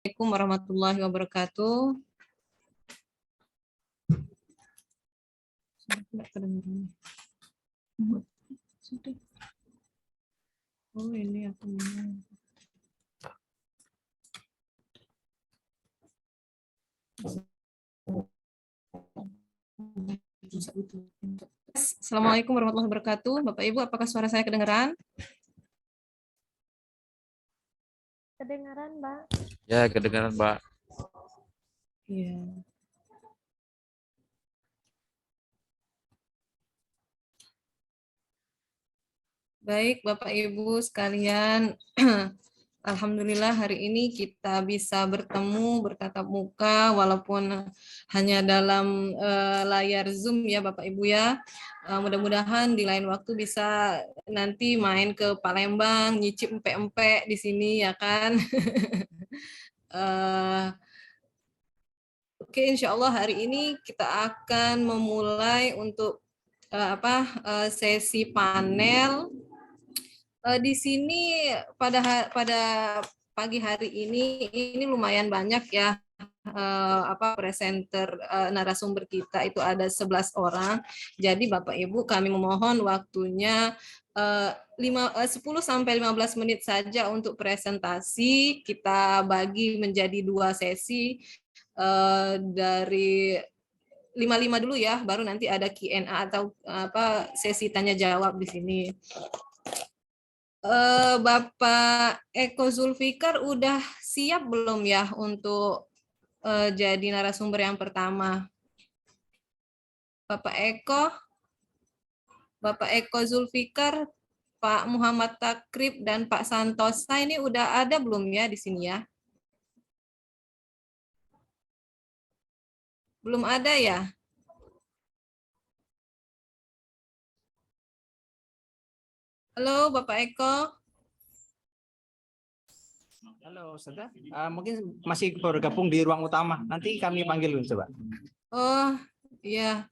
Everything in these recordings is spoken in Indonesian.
Assalamualaikum warahmatullahi wabarakatuh. Oh, ini aku Assalamualaikum warahmatullahi wabarakatuh. Bapak Ibu, apakah suara saya kedengaran? Kedengaran, Mbak. Ya, kedengaran, Mbak. Iya. Baik, Bapak Ibu sekalian. Alhamdulillah hari ini kita bisa bertemu bertatap muka walaupun hanya dalam layar Zoom ya Bapak Ibu ya. Mudah-mudahan di lain waktu bisa nanti main ke Palembang, nyicip empek-empek di sini ya kan. Oke, insya Allah hari ini kita akan memulai untuk sesi panel. Di sini pada pagi hari ini lumayan banyak ya presenter narasumber kita itu ada 11 orang. Jadi Bapak Ibu kami memohon waktunya 10 sampai 15 menit saja untuk presentasi. Kita bagi menjadi 2 sesi dari 5 dulu ya, baru nanti ada Q&A atau sesi tanya jawab di sini. Bapak Eko Zulfikar udah siap belum ya untuk jadi narasumber yang pertama? Bapak Eko Zulfikar, Pak Muhammad Takrib dan Pak Santosa ini udah ada belum ya di sini ya? Belum ada ya? Halo Bapak Eko. Halo, Saudara. Mungkin masih bergabung di ruang utama. Nanti kami panggil dulu, coba. Oh, iya.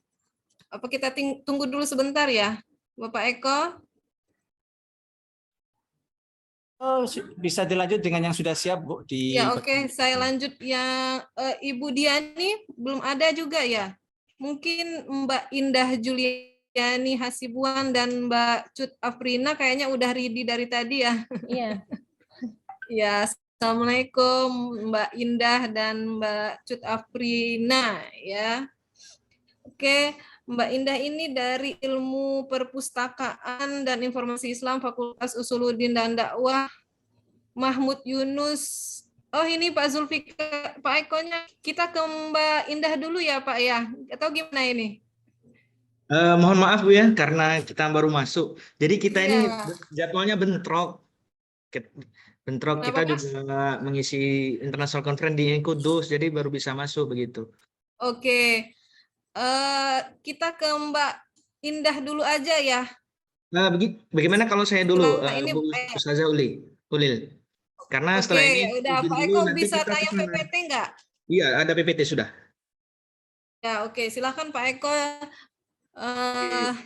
Apa kita tunggu dulu sebentar ya, Bapak Eko? Oh, bisa dilanjut dengan yang sudah siap, Bu. Ya, oke. Saya lanjut yang Ibu Diani belum ada juga ya. Mungkin Mbak Indah Juliani Hasibuan dan Mbak Cut Afrina kayaknya udah ready dari tadi ya. Iya. Ya, Assalamualaikum Mbak Indah dan Mbak Cut Afrina ya. Oke, Mbak Indah ini dari Ilmu Perpustakaan dan Informasi Islam Fakultas Usuluddin dan Dakwah Mahmud Yunus. Oh ini Pak Zulfikar, Pak Ekonya kita ke Mbak Indah dulu ya Pak ya, atau gimana ini? Mohon maaf Bu ya, karena kita baru masuk. Jadi kita ini Iya. jadwalnya bentrok. Bentrok, kita Kenapa, Pak? juga mengisi international conference di Kudus, jadi baru bisa masuk begitu. Oke, kita ke Mbak Indah dulu aja ya. Bagaimana kalau saya dulu, Setelah ini, Bu Ustazah Ulil? Karena oke, setelah ini ya udah Pak dulu, Eko nanti bisa kita tayang kesana. PPT nggak? Iya, ada PPT sudah. Ya oke, silakan Pak Eko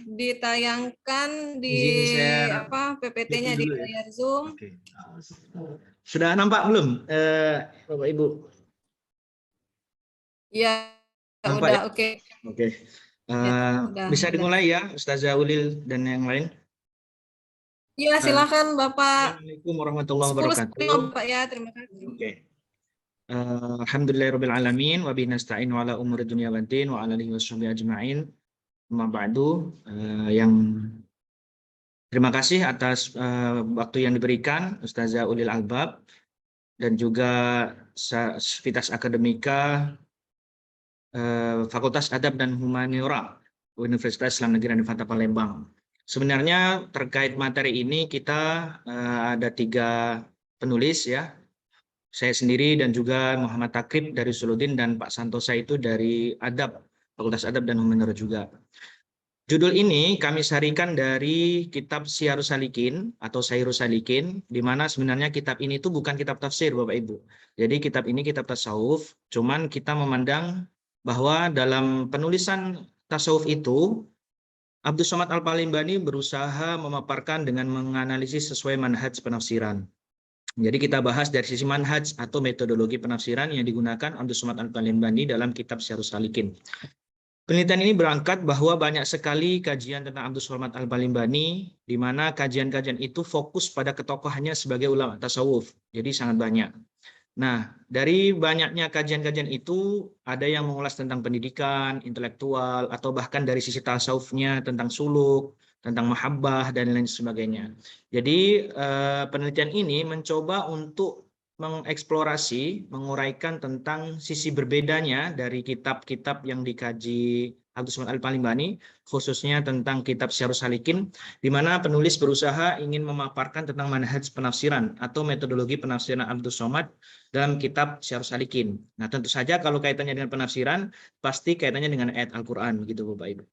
ditayangkan di Izin share PPT-nya di dulu ya. layar Zoom. Oke. Sudah nampak belum, Bapak Ibu? Ya, Nampak udah ya? oke. Oke. Udah, Bisa udah. dimulai ya, Ustazah Ulil dan yang lain. Ya, silakan Bapak. Assalamualaikum warahmatullahi 10 wabarakatuh. Bapak ya, terima kasih. Oke. Alhamdulillahirabbil alamin wa bihi nasta'in wa ala umuri dunya waddin wa ala alihi washabihi ajma'in. Amma ba'du, yang terima kasih atas waktu yang diberikan Ustazah Ulil Albab dan juga Civitas Akademika Fakultas Adab dan Humaniora Universitas Islam Negeri Advanta Palembang. Sebenarnya terkait materi ini kita ada 3 penulis ya. Saya sendiri dan juga Muhammad Takrib dari Usuluddin dan Pak Santosa itu dari Adab, Fakultas Adab dan Humaniora juga. Judul ini kami sarikan dari kitab Syiarus Salikin atau Sairus Salikin, di mana sebenarnya kitab ini itu bukan kitab tafsir Bapak Ibu. Jadi kitab ini kitab tasawuf, cuman kita memandang bahwa dalam penulisan tasawuf itu Abdus Somad Al-Palimbani berusaha memaparkan dengan menganalisis sesuai manhaj penafsiran. Jadi kita bahas dari sisi manhaj atau metodologi penafsiran yang digunakan Abdus Somad Al-Palembani dalam kitab Syarhus Salikin. Penelitian ini berangkat bahwa banyak sekali kajian tentang Abdus Somad Al-Palembani, di mana kajian-kajian itu fokus pada ketokohannya sebagai ulama tasawuf. Jadi sangat banyak. Nah, dari banyaknya kajian-kajian itu, ada yang mengulas tentang pendidikan, intelektual, atau bahkan dari sisi tasawufnya tentang suluk, tentang mahabbah, dan lain sebagainya. Jadi, penelitian ini mencoba untuk mengeksplorasi, menguraikan tentang sisi berbedanya dari kitab-kitab yang dikaji Abdus Somad Al-Palembani, khususnya tentang kitab Syarhus Salikin, di mana penulis berusaha ingin memaparkan tentang manhaj penafsiran atau metodologi penafsiran Abdus Somad dalam kitab Syarhus Salikin. Nah, tentu saja kalau kaitannya dengan penafsiran, pasti kaitannya dengan ayat Al-Quran, gitu Bapak Ibu.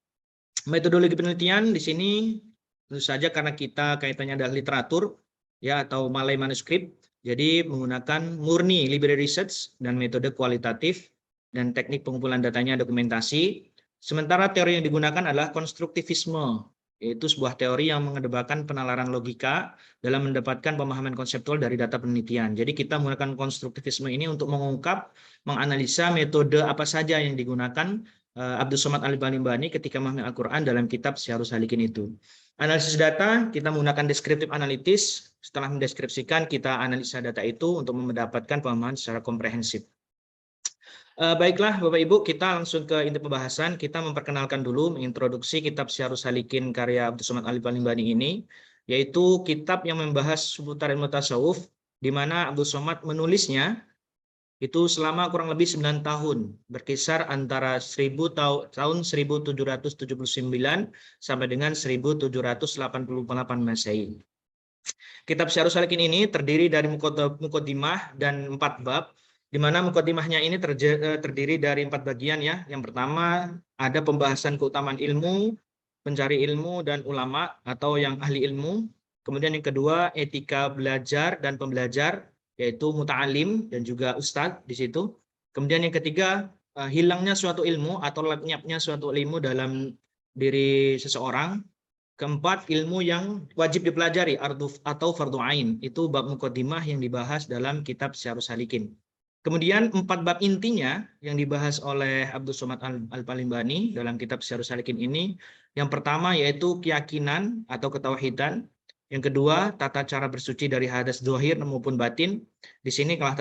Metodologi penelitian di sini tentu saja karena kita kaitannya adalah literatur, ya, atau Malay manuskrip, jadi menggunakan murni library research dan metode kualitatif dan teknik pengumpulan datanya dokumentasi. Sementara teori yang digunakan adalah konstruktivisme, yaitu sebuah teori yang mengedepankan penalaran logika dalam mendapatkan pemahaman konseptual dari data penelitian. Jadi kita menggunakan konstruktivisme ini untuk mengungkap, menganalisa metode apa saja yang digunakan Abdus Somad Al-Palembani ketika memahami Al-Quran dalam kitab Syarhus Salikin itu. Analisis data, kita menggunakan deskriptif analitis. Setelah mendeskripsikan, kita analisa data itu untuk mendapatkan pemahaman secara komprehensif. Baiklah Bapak Ibu, kita langsung ke inti pembahasan. Kita memperkenalkan dulu, mengintroduksi kitab Syarhus Salikin karya Abdus Somad Al-Palembani ini, yaitu kitab yang membahas seputar ilmu tasawuf, di mana Abdus Somad menulisnya itu selama kurang lebih 9 tahun, berkisar antara tahun 1779 sampai dengan 1788 Masehi. Kitab Syarhus Salikin ini terdiri dari muqaddimah dan 4 bab, di mana muqaddimahnya ini terdiri dari 4 bagian, ya. Yang pertama ada pembahasan keutamaan ilmu, pencari ilmu dan ulama atau yang ahli ilmu. Kemudian yang kedua etika belajar dan pembelajar, yaitu muta'alim dan juga ustadz di situ. Kemudian yang ketiga hilangnya suatu ilmu atau lenyapnya suatu ilmu dalam diri seseorang. Keempat, ilmu yang wajib dipelajari atau fardhu ain. Itu bab muqaddimah yang dibahas dalam kitab Syarhus Salikin. Kemudian 4 bab intinya yang dibahas oleh Abdus Somad Al-Palembani dalam kitab Syarhus Salikin ini. Yang pertama yaitu keyakinan atau ketauhidan. Yang kedua, tata cara bersuci dari hadas zahir maupun batin. Di sini telah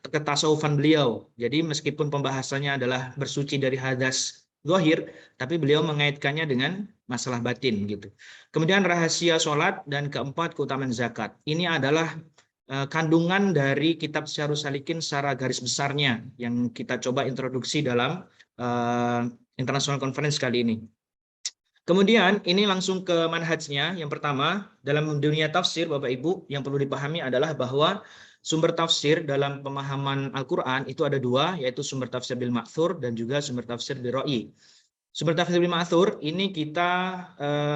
ketasawufan beliau. Jadi meskipun pembahasannya adalah bersuci dari hadas zahir, tapi beliau mengaitkannya dengan masalah batin gitu. Kemudian rahasia sholat, dan keempat keutamaan zakat. Ini adalah kandungan dari kitab Syarhus Salikin secara garis besarnya yang kita coba introduksi dalam International Conference kali ini. Kemudian ini langsung ke manhajnya. Yang pertama, dalam dunia tafsir Bapak Ibu, yang perlu dipahami adalah bahwa sumber tafsir dalam pemahaman Al-Quran itu ada 2, yaitu sumber tafsir bil ma'thur dan juga sumber tafsir bil ra'i. Sumber tafsir bil ma'thur ini kita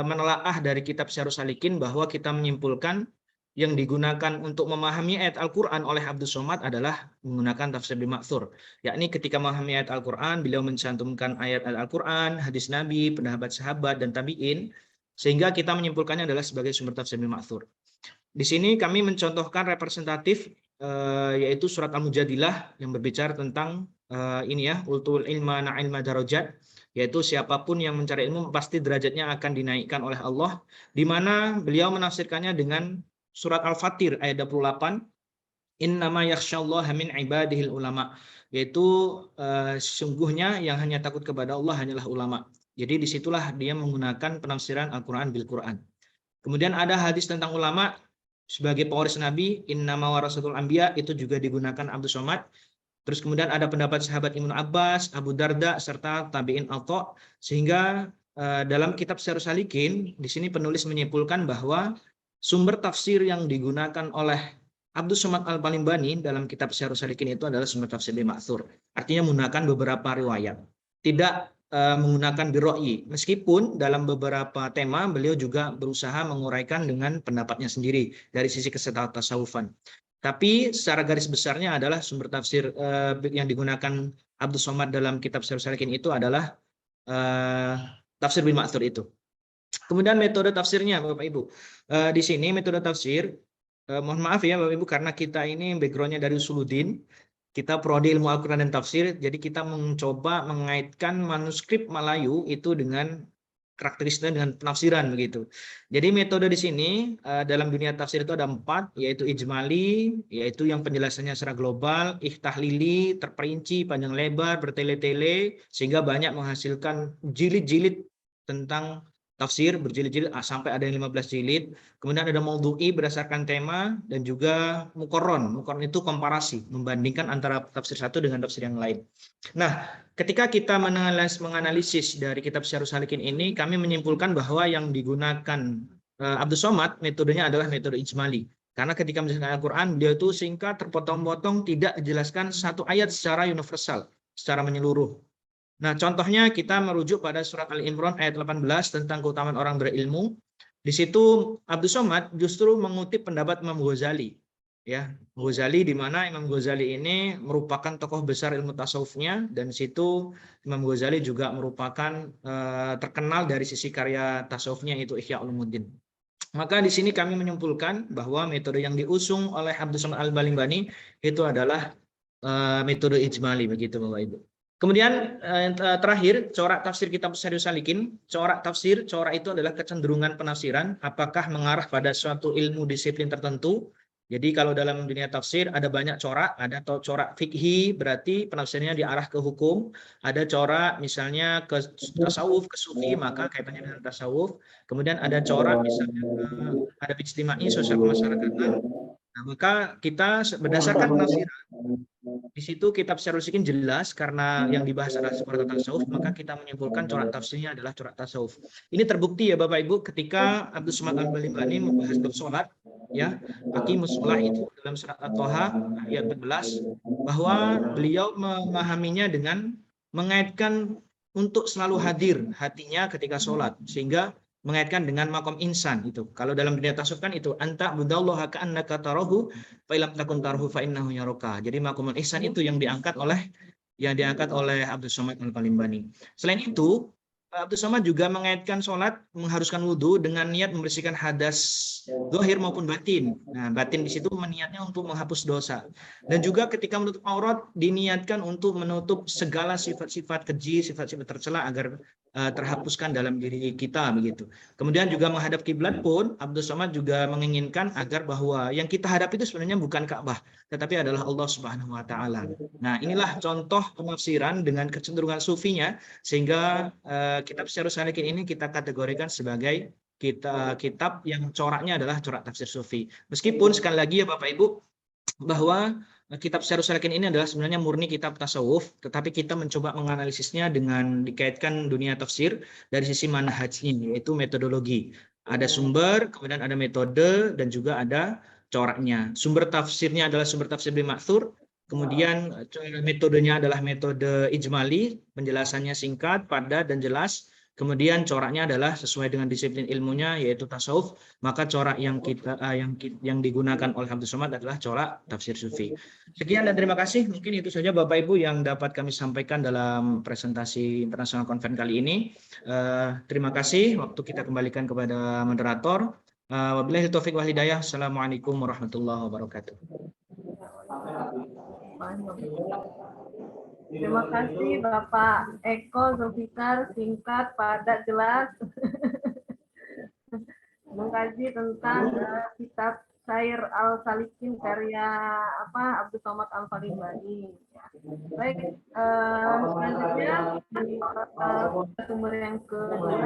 menelaah dari kitab Syarhus Salikin bahwa kita menyimpulkan yang digunakan untuk memahami ayat Al-Quran oleh Abdus Somad adalah menggunakan tafsir bil ma'thur. Yakni ketika memahami ayat Al-Quran, beliau mencantumkan ayat Al-Quran, hadis Nabi, pendapat sahabat, dan tabi'in, sehingga kita menyimpulkannya adalah sebagai sumber tafsir bil ma'thur. Di sini kami mencontohkan representatif, yaitu surat Al-Mujadilah yang berbicara tentang ini ya, ultul ilma na'ilma darajat, yaitu siapapun yang mencari ilmu pasti derajatnya akan dinaikkan oleh Allah, di mana beliau menafsirkannya dengan surat Al-Fatir ayat 28, innama yakhsyallaha min ibadihil ulama, yaitu sesungguhnya yang hanya takut kepada Allah hanyalah ulama. Jadi disitulah dia menggunakan penafsiran Al-Quran bil Quran. Kemudian ada hadis tentang ulama sebagai pewaris Nabi, innama warasatul anbiya, itu juga digunakan Abdus Somad. Terus kemudian ada pendapat sahabat Ibnu Abbas, Abu Darda, serta tabi'in Atha, sehingga dalam kitab Syarhus Salikin di sini penulis menyimpulkan bahwa sumber tafsir yang digunakan oleh Abdus Somad Al-Palembani dalam kitab Syarhus Salikin itu adalah sumber tafsir bil ma'thur. Artinya menggunakan beberapa riwayat, tidak menggunakan bil ra'i. Meskipun dalam beberapa tema beliau juga berusaha menguraikan dengan pendapatnya sendiri dari sisi tasawufan. Tapi secara garis besarnya adalah sumber tafsir yang digunakan Abdus Somad dalam kitab Syarhus Salikin itu adalah tafsir bil ma'thur itu. Kemudian metode tafsirnya Bapak Ibu. Di sini metode tafsir mohon maaf ya Bapak Ibu karena kita ini backgroundnya dari Usuluddin, kita prodi ilmu Al-Quran dan tafsir, jadi kita mencoba mengaitkan manuskrip Melayu itu dengan karakteristiknya dengan penafsiran begitu. Jadi metode di sini dalam dunia tafsir itu ada 4, yaitu ijmali, yaitu yang penjelasannya secara global, ihtahlili, terperinci, panjang lebar, bertele-tele, sehingga banyak menghasilkan jilid-jilid tentang tafsir, berjilid-jilid sampai ada yang 15 jilid. Kemudian ada maudhu'i berdasarkan tema, dan juga muqarron. Muqarron itu komparasi, membandingkan antara tafsir satu dengan tafsir yang lain. Nah, ketika kita menganalisis dari kitab Syarhus Salikin ini, kami menyimpulkan bahwa yang digunakan Abdus Somad metodenya adalah metode ijmali. Karena ketika menjelaskan Al-Quran, beliau itu singkat, terpotong-potong, tidak dijelaskan satu ayat secara universal, secara menyeluruh. Nah, contohnya kita merujuk pada surat Al-Imran ayat 18 tentang keutamaan orang berilmu. Di situ Abdus Somad justru mengutip pendapat Imam Ghazali. Ya, Ghazali di mana Imam Ghazali ini merupakan tokoh besar ilmu tasawufnya, dan di situ Imam Ghazali juga merupakan terkenal dari sisi karya tasawufnya yaitu Ihya Ulumuddin. Maka di sini kami menyimpulkan bahwa metode yang diusung oleh Abdus Somad Al-Balimbani itu adalah metode ijmali begitu Bapak Ibu. Kemudian terakhir, corak tafsir kitab Syarhus Salikin. Corak tafsir, corak itu adalah kecenderungan penafsiran, apakah mengarah pada suatu ilmu disiplin tertentu. Jadi kalau dalam dunia tafsir ada banyak corak, ada corak fikhi berarti penafsirannya diarah ke hukum, ada corak misalnya ke tasawuf, ke sufi, maka kaitannya dengan tasawuf. Kemudian ada corak misalnya ada ijtimai, sosial kemasyarakatan. Nah, maka kita berdasarkan penafsiran di situ kitab Syarhus Salikin jelas karena yang dibahas adalah seputar tasawuf, maka kita menyimpulkan corak tafsirnya adalah corak tasawuf. Ini terbukti ya Bapak Ibu ketika Abdus Somad Al-Balimbani membahas bab salat, ya, aqimus shalah itu dalam surat At-Thaha ayat 14, bahwa beliau memahaminya dengan mengaitkan untuk selalu hadir hatinya ketika sholat, sehingga mengaitkan dengan makom insan itu. Kalau dalam dunia tasawuf kan itu anta budallaha ka'annaka tarahu fa illam takun tarahu fa innahu yaraka. Jadi makomul ihsan itu yang diangkat oleh Abdus Somad Al-Balimbani. Selain itu, Abdus Somad juga mengaitkan sholat mengharuskan wudhu dengan niat membersihkan hadas zahir maupun batin. Nah, batin di situ meniatnya untuk menghapus dosa. Dan juga ketika menutup aurat diniatkan untuk menutup segala sifat-sifat keji, sifat-sifat tercela agar terhapuskan dalam diri kita begitu. Kemudian juga menghadap kiblat pun Abdus Somad juga menginginkan agar bahwa yang kita hadapi itu sebenarnya bukan Ka'bah, tetapi adalah Allah Subhanahu wa taala. Nah, inilah contoh penafsiran dengan kecenderungan sufinya, sehingga kitab Syarhus Salikin ini kita kategorikan sebagai kitab yang coraknya adalah corak tafsir sufi. Meskipun sekali lagi ya Bapak Ibu, bahwa kitab Syarhus Salikin ini adalah sebenarnya murni kitab tasawuf, tetapi kita mencoba menganalisisnya dengan dikaitkan dunia tafsir dari sisi manhajnya, yaitu metodologi. Ada sumber, kemudian ada metode, dan juga ada coraknya. Sumber tafsirnya adalah sumber tafsir Ibnu Ma'thur, kemudian metodenya adalah metode ijmali, penjelasannya singkat, padat, dan jelas. Kemudian coraknya adalah sesuai dengan disiplin ilmunya yaitu tasawuf, maka corak yang digunakan oleh Abdus Somad adalah corak tafsir sufi. Sekian dan terima kasih. Mungkin itu saja Bapak Ibu yang dapat kami sampaikan dalam presentasi International Conference kali ini. Terima kasih. Waktu kita kembalikan kepada moderator. Wabillahi taufiq wal hidayah. Assalamualaikum warahmatullahi wabarakatuh. Terima kasih Bapak Eko Zulfikar, singkat, padat, jelas. Mengkaji tentang kitab Syair Al-Salikin karya Abdus Somad Al-Balimbani. Baik, selanjutnya sumber yang kedua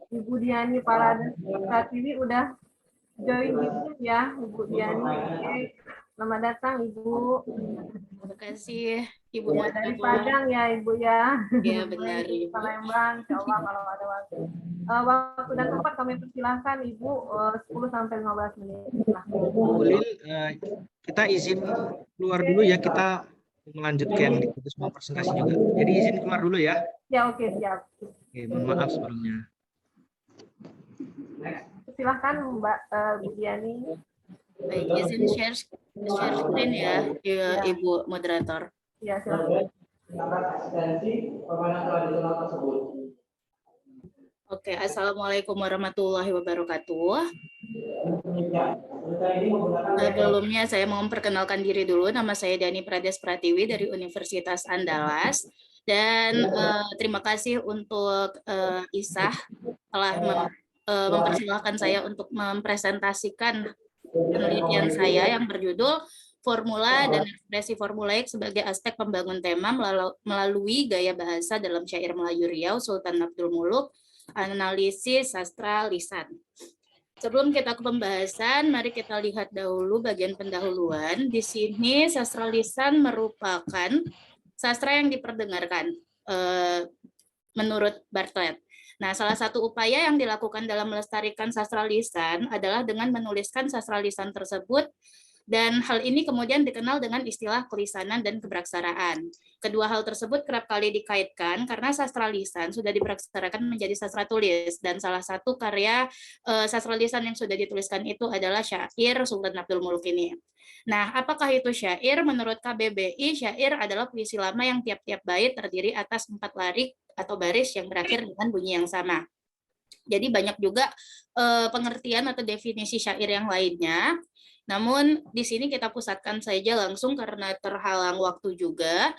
Ibu Diani Parada. Saat ini udah join YouTube ya Ibu Diani. Oke. Selamat datang Ibu. Terima kasih Ibu Ya, dari Padang ya Ibu ya. Ya benar Di Ibu. Palembang, insya Allah kalau ada waktu. Waktu dan tempat kami persilahkan Ibu 10 sampai 15 menit. Bu Lil, kita izin keluar dulu ya, kita melanjutkan di semua presentasi juga. Jadi izin keluar dulu ya. Ya oke siap. Oke, mohon maaf sebelumnya. Silahkan Mbak Bu Diani. Baik, izin share screen ya, Ibu moderator. Ya silakan. Oke, Assalamualaikum warahmatullahi wabarakatuh. Sebelumnya saya mau memperkenalkan diri dulu. Nama saya Dani Prades Pratiwi dari Universitas Andalas. Dan terima kasih untuk Isah telah mempersilahkan saya untuk mempresentasikan penelitian saya yang berjudul Formula dan Ekspresi Formulaik sebagai Aspek Pembangun Tema melalui Gaya Bahasa dalam Syair Melayu Riau Sultan Abdul Muluk, Analisis Sastra Lisan. Sebelum kita ke pembahasan, mari kita lihat dahulu bagian pendahuluan. Di sini sastra lisan merupakan sastra yang diperdengarkan menurut Bartlett. Nah, salah satu upaya yang dilakukan dalam melestarikan sastra lisan adalah dengan menuliskan sastra lisan tersebut, dan hal ini kemudian dikenal dengan istilah kelisanan dan kebraksaraan. Kedua hal tersebut kerap kali dikaitkan karena sastra lisan sudah dibraksarakan menjadi sastra tulis, dan salah satu karya sastra lisan yang sudah dituliskan itu adalah syair Sultan Abdul Muluk ini. Nah, apakah itu syair? Menurut KBBI, syair adalah puisi lama yang tiap-tiap bait terdiri atas 4 larik atau baris yang berakhir dengan bunyi yang sama. Jadi banyak juga pengertian atau definisi syair yang lainnya. Namun di sini kita pusatkan saja langsung karena terhalang waktu juga.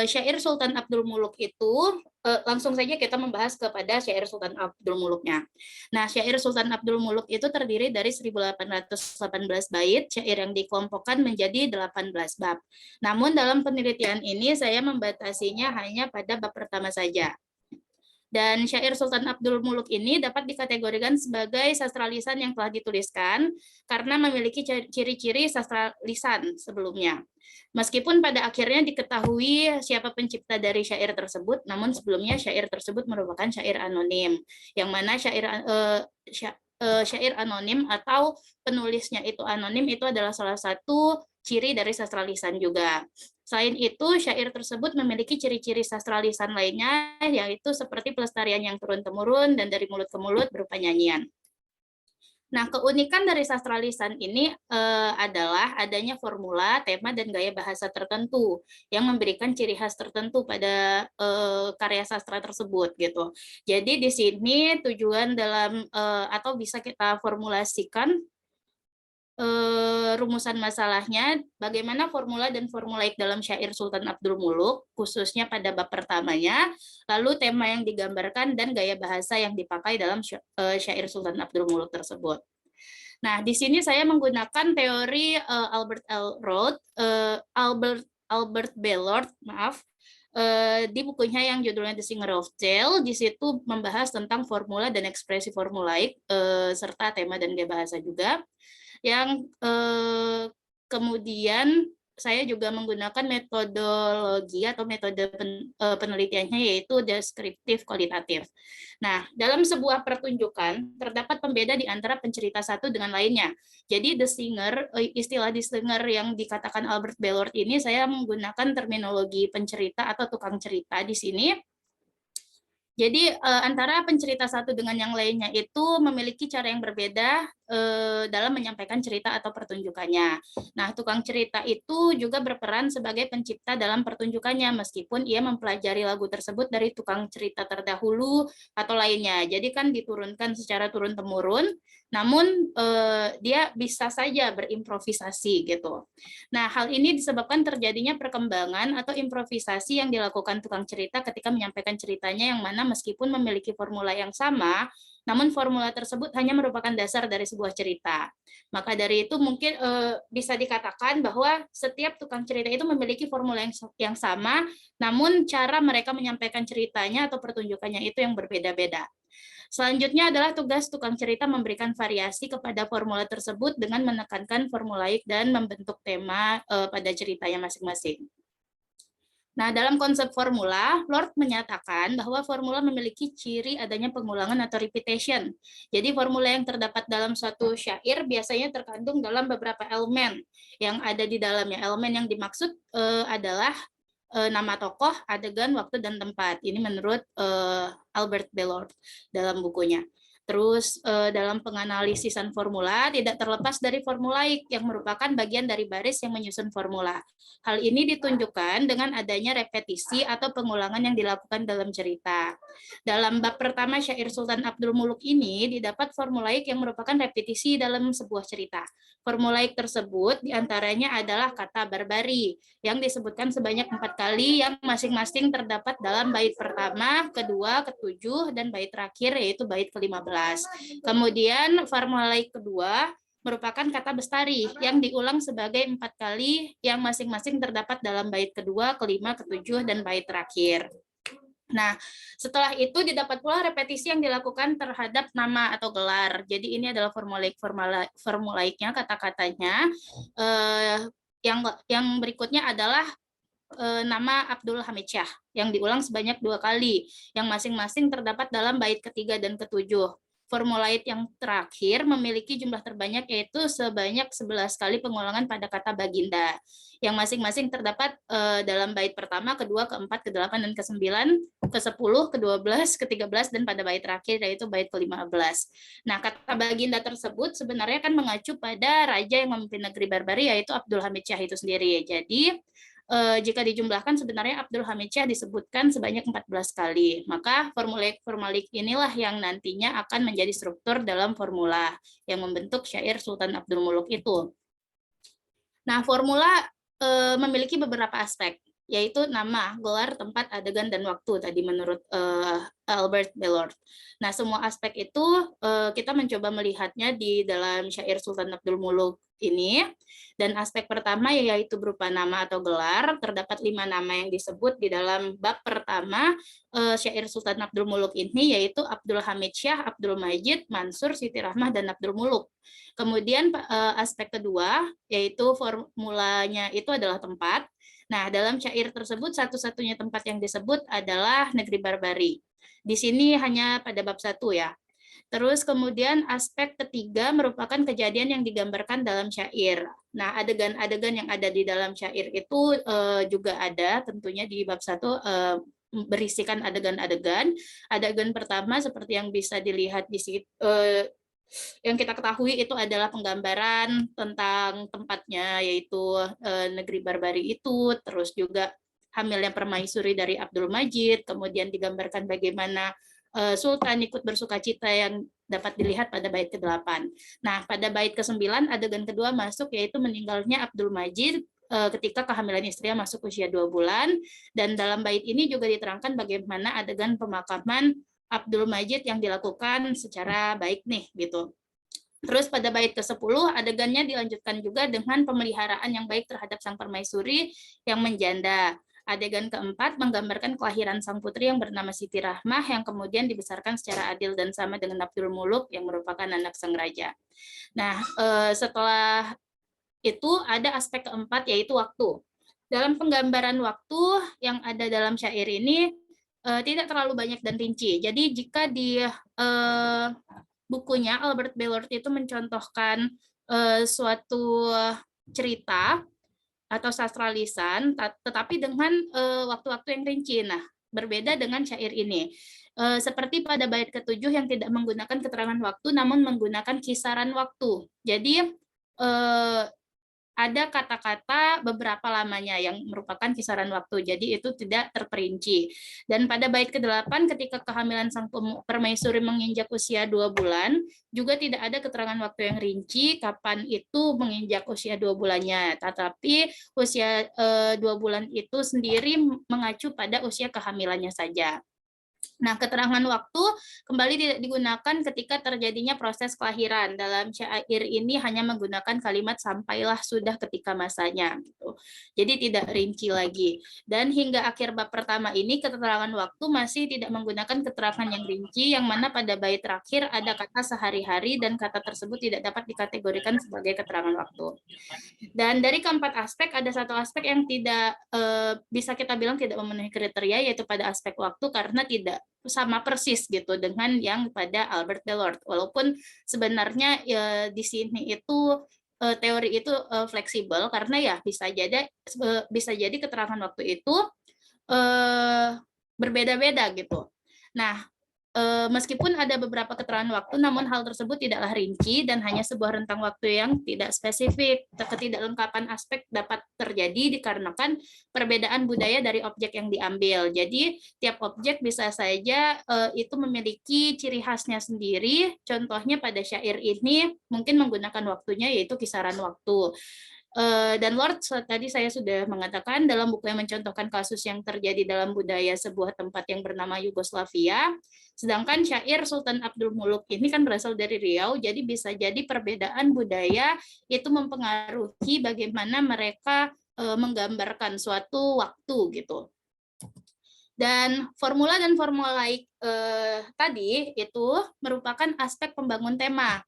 Syair Sultan Abdul Muluk itu langsung saja kita membahas kepada syair Sultan Abdul Muluknya. Nah, syair Sultan Abdul Muluk itu terdiri dari 1818 bait syair yang dikelompokkan menjadi 18 bab. Namun dalam penelitian ini saya membatasinya hanya pada bab pertama saja. Dan syair Sultan Abdul Muluk ini dapat dikategorikan sebagai sastra lisan yang telah dituliskan karena memiliki ciri-ciri sastra lisan sebelumnya. Meskipun pada akhirnya diketahui siapa pencipta dari syair tersebut, namun sebelumnya syair tersebut merupakan syair anonim, yang mana syair anonim atau penulisnya itu anonim itu adalah salah satu ciri dari sastra lisan juga. Selain itu, syair tersebut memiliki ciri-ciri sastra lisan lainnya, yaitu seperti pelestarian yang turun-temurun dan dari mulut ke mulut berupa nyanyian. Nah, keunikan dari sastra lisan ini adalah adanya formula, tema, dan gaya bahasa tertentu yang memberikan ciri khas tertentu pada karya sastra tersebut gitu. Jadi di sini tujuan dalam atau bisa kita formulasikan rumusan masalahnya, bagaimana formula dan formulaik dalam syair Sultan Abdul Muluk, khususnya pada bab pertamanya, lalu tema yang digambarkan dan gaya bahasa yang dipakai dalam syair Sultan Abdul Muluk tersebut. Nah, di sini saya menggunakan teori Albert Bellord, di bukunya yang judulnya The Singer of Tale. Di situ membahas tentang formula dan ekspresi formulaik serta tema dan gaya bahasa juga. Yang kemudian saya juga menggunakan metodologi atau metode penelitiannya yaitu deskriptif kualitatif. Nah, dalam sebuah pertunjukan terdapat pembeda di antara pencerita satu dengan lainnya. Jadi the singer, istilah the singer yang dikatakan Albert Bellord ini, saya menggunakan terminologi pencerita atau tukang cerita di sini. Jadi antara pencerita satu dengan yang lainnya itu memiliki cara yang berbeda dalam menyampaikan cerita atau pertunjukannya. Nah, tukang cerita itu juga berperan sebagai pencipta dalam pertunjukannya, meskipun ia mempelajari lagu tersebut dari tukang cerita terdahulu atau lainnya. Jadi kan diturunkan secara turun-temurun, namun dia bisa saja berimprovisasi gitu. Nah, hal ini disebabkan terjadinya perkembangan atau improvisasi yang dilakukan tukang cerita ketika menyampaikan ceritanya, yang mana meskipun memiliki formula yang sama, namun formula tersebut hanya merupakan dasar dari sebuah cerita. Maka dari itu mungkin bisa dikatakan bahwa setiap tukang cerita itu memiliki formula yang sama, namun cara mereka menyampaikan ceritanya atau pertunjukannya itu yang berbeda-beda. Selanjutnya adalah tugas tukang cerita memberikan variasi kepada formula tersebut dengan menekankan formulaik dan membentuk tema pada ceritanya masing-masing. Nah, dalam konsep formula, Lord menyatakan bahwa formula memiliki ciri adanya pengulangan atau repetition. Jadi formula yang terdapat dalam suatu syair biasanya terkandung dalam beberapa elemen yang ada di dalamnya. Elemen yang dimaksud adalah nama tokoh, adegan, waktu, dan tempat. Ini menurut Albert Bellord dalam bukunya. Terus dalam penganalisisan formula tidak terlepas dari formulaik yang merupakan bagian dari baris yang menyusun formula. Hal ini ditunjukkan dengan adanya repetisi atau pengulangan yang dilakukan dalam cerita. Dalam bab pertama syair Sultan Abdul Muluk ini didapat formulaik yang merupakan repetisi dalam sebuah cerita. Formulaik tersebut diantaranya adalah kata barbari yang disebutkan sebanyak 4 kali yang masing-masing terdapat dalam bait pertama, kedua, ketujuh, dan bait terakhir yaitu bait ke-15. Kemudian formulaik kedua merupakan kata bestari yang diulang sebagai 4 kali yang masing-masing terdapat dalam bait kedua, kelima, ketujuh, dan bait terakhir. Nah, setelah itu didapat pula repetisi yang dilakukan terhadap nama atau gelar. Jadi ini adalah formulaiknya, kata-katanya. Yang berikutnya adalah nama Abdul Hamid Syah yang diulang sebanyak 2 kali, yang masing-masing terdapat dalam bait ketiga dan ketujuh. Formulaik yang terakhir memiliki jumlah terbanyak yaitu sebanyak 11 kali pengulangan pada kata baginda, yang masing-masing terdapat dalam bait pertama, kedua, keempat, ke-8, dan ke-9, ke-10, ke-12, ke-13, dan pada bait terakhir yaitu bait ke-15. Nah, kata baginda tersebut sebenarnya kan mengacu pada raja yang memimpin negeri Barbari yaitu Abdul Hamid Syah itu sendiri. Jadi jika dijumlahkan sebenarnya Abdul Hamid Syah disebutkan sebanyak 14 kali. Maka formulaik inilah yang nantinya akan menjadi struktur dalam formula yang membentuk syair Sultan Abdul Muluk itu. Nah, formula memiliki beberapa aspek, yaitu nama, gelar, tempat, adegan, dan waktu tadi menurut Albert Belord. Nah, semua aspek itu kita mencoba melihatnya di dalam syair Sultan Abdul Muluk ini. Dan aspek pertama yaitu berupa nama atau gelar. Terdapat 5 nama yang disebut di dalam bab pertama syair Sultan Abdul Muluk ini, yaitu Abdul Hamid Syah, Abdul Majid, Mansur, Siti Rahmah, dan Abdul Muluk. Kemudian aspek kedua yaitu formulanya itu adalah tempat. Nah, dalam syair tersebut satu-satunya tempat yang disebut adalah negeri Barbari. Di sini hanya pada bab 1 ya. Terus kemudian aspek ketiga merupakan kejadian yang digambarkan dalam syair. Nah, adegan-adegan yang ada di dalam syair itu juga ada tentunya di bab 1 berisikan adegan-adegan. Adegan pertama seperti yang bisa dilihat di situ, yang kita ketahui itu adalah penggambaran tentang tempatnya yaitu negeri Barbari itu, terus juga hamilnya permaisuri dari Abdul Majid, kemudian digambarkan bagaimana Sultan ikut bersukacita yang dapat dilihat pada bait ke-8. Nah, pada bait ke-9 adegan kedua masuk yaitu meninggalnya Abdul Majid ketika kehamilan istrinya masuk usia 2 bulan, dan dalam bait ini juga diterangkan bagaimana adegan pemakaman Abdul Majid yang dilakukan secara baik nih gitu. Terus pada bait ke-10 adegannya dilanjutkan juga dengan pemeliharaan yang baik terhadap sang permaisuri yang menjanda. Adegan keempat menggambarkan kelahiran sang putri yang bernama Siti Rahmah yang kemudian dibesarkan secara adil dan sama dengan Abdul Muluk yang merupakan anak sang raja. Nah, setelah itu ada aspek keempat yaitu waktu. Dalam penggambaran waktu yang ada dalam syair ini tidak terlalu banyak dan rinci. Jadi jika di bukunya Albert Belord itu mencontohkan suatu cerita atau sastra lisan, tetapi dengan waktu-waktu yang rinci. Nah, berbeda dengan syair ini. Seperti pada bait ke-7 yang tidak menggunakan keterangan waktu, namun menggunakan kisaran waktu. Jadi, ada kata-kata beberapa lamanya yang merupakan kisaran waktu, jadi itu tidak terperinci. Dan pada bait ke-8 ketika kehamilan sang permaisuri menginjak usia 2 bulan, juga tidak ada keterangan waktu yang rinci kapan itu menginjak usia 2 bulannya, tetapi usia 2 bulan itu sendiri mengacu pada usia kehamilannya saja. Nah, keterangan waktu kembali tidak digunakan ketika terjadinya proses kelahiran. Dalam syair ini hanya menggunakan kalimat sampailah sudah ketika masanya. Gitu. Jadi tidak rinci lagi. Dan hingga akhir bab pertama ini keterangan waktu masih tidak menggunakan keterangan yang rinci, yang mana pada bait terakhir ada kata sehari-hari dan kata tersebut tidak dapat dikategorikan sebagai keterangan waktu. Dan dari keempat aspek ada satu aspek yang tidak bisa kita bilang tidak memenuhi kriteria, yaitu pada aspek waktu karena tidak sama persis gitu dengan yang pada Albert Belord. Walaupun sebenarnya di sini itu teori itu fleksibel karena ya bisa jadi keterangan waktu itu berbeda-beda gitu. Nah, Meskipun ada beberapa keterangan waktu, namun hal tersebut tidaklah rinci dan hanya sebuah rentang waktu yang tidak spesifik. Ketidaklengkapan aspek dapat terjadi dikarenakan perbedaan budaya dari objek yang diambil. Jadi, tiap objek bisa saja itu memiliki ciri khasnya sendiri. Contohnya pada syair ini mungkin menggunakan waktunya yaitu kisaran waktu. Dan Lord tadi saya sudah mengatakan dalam buku yang mencontohkan kasus yang terjadi dalam budaya sebuah tempat yang bernama Yugoslavia, sedangkan syair Sultan Abdul Muluk ini kan berasal dari Riau, jadi bisa jadi perbedaan budaya itu mempengaruhi bagaimana mereka menggambarkan suatu waktu gitu. Dan formula dan formulaik tadi itu merupakan aspek pembangun tema.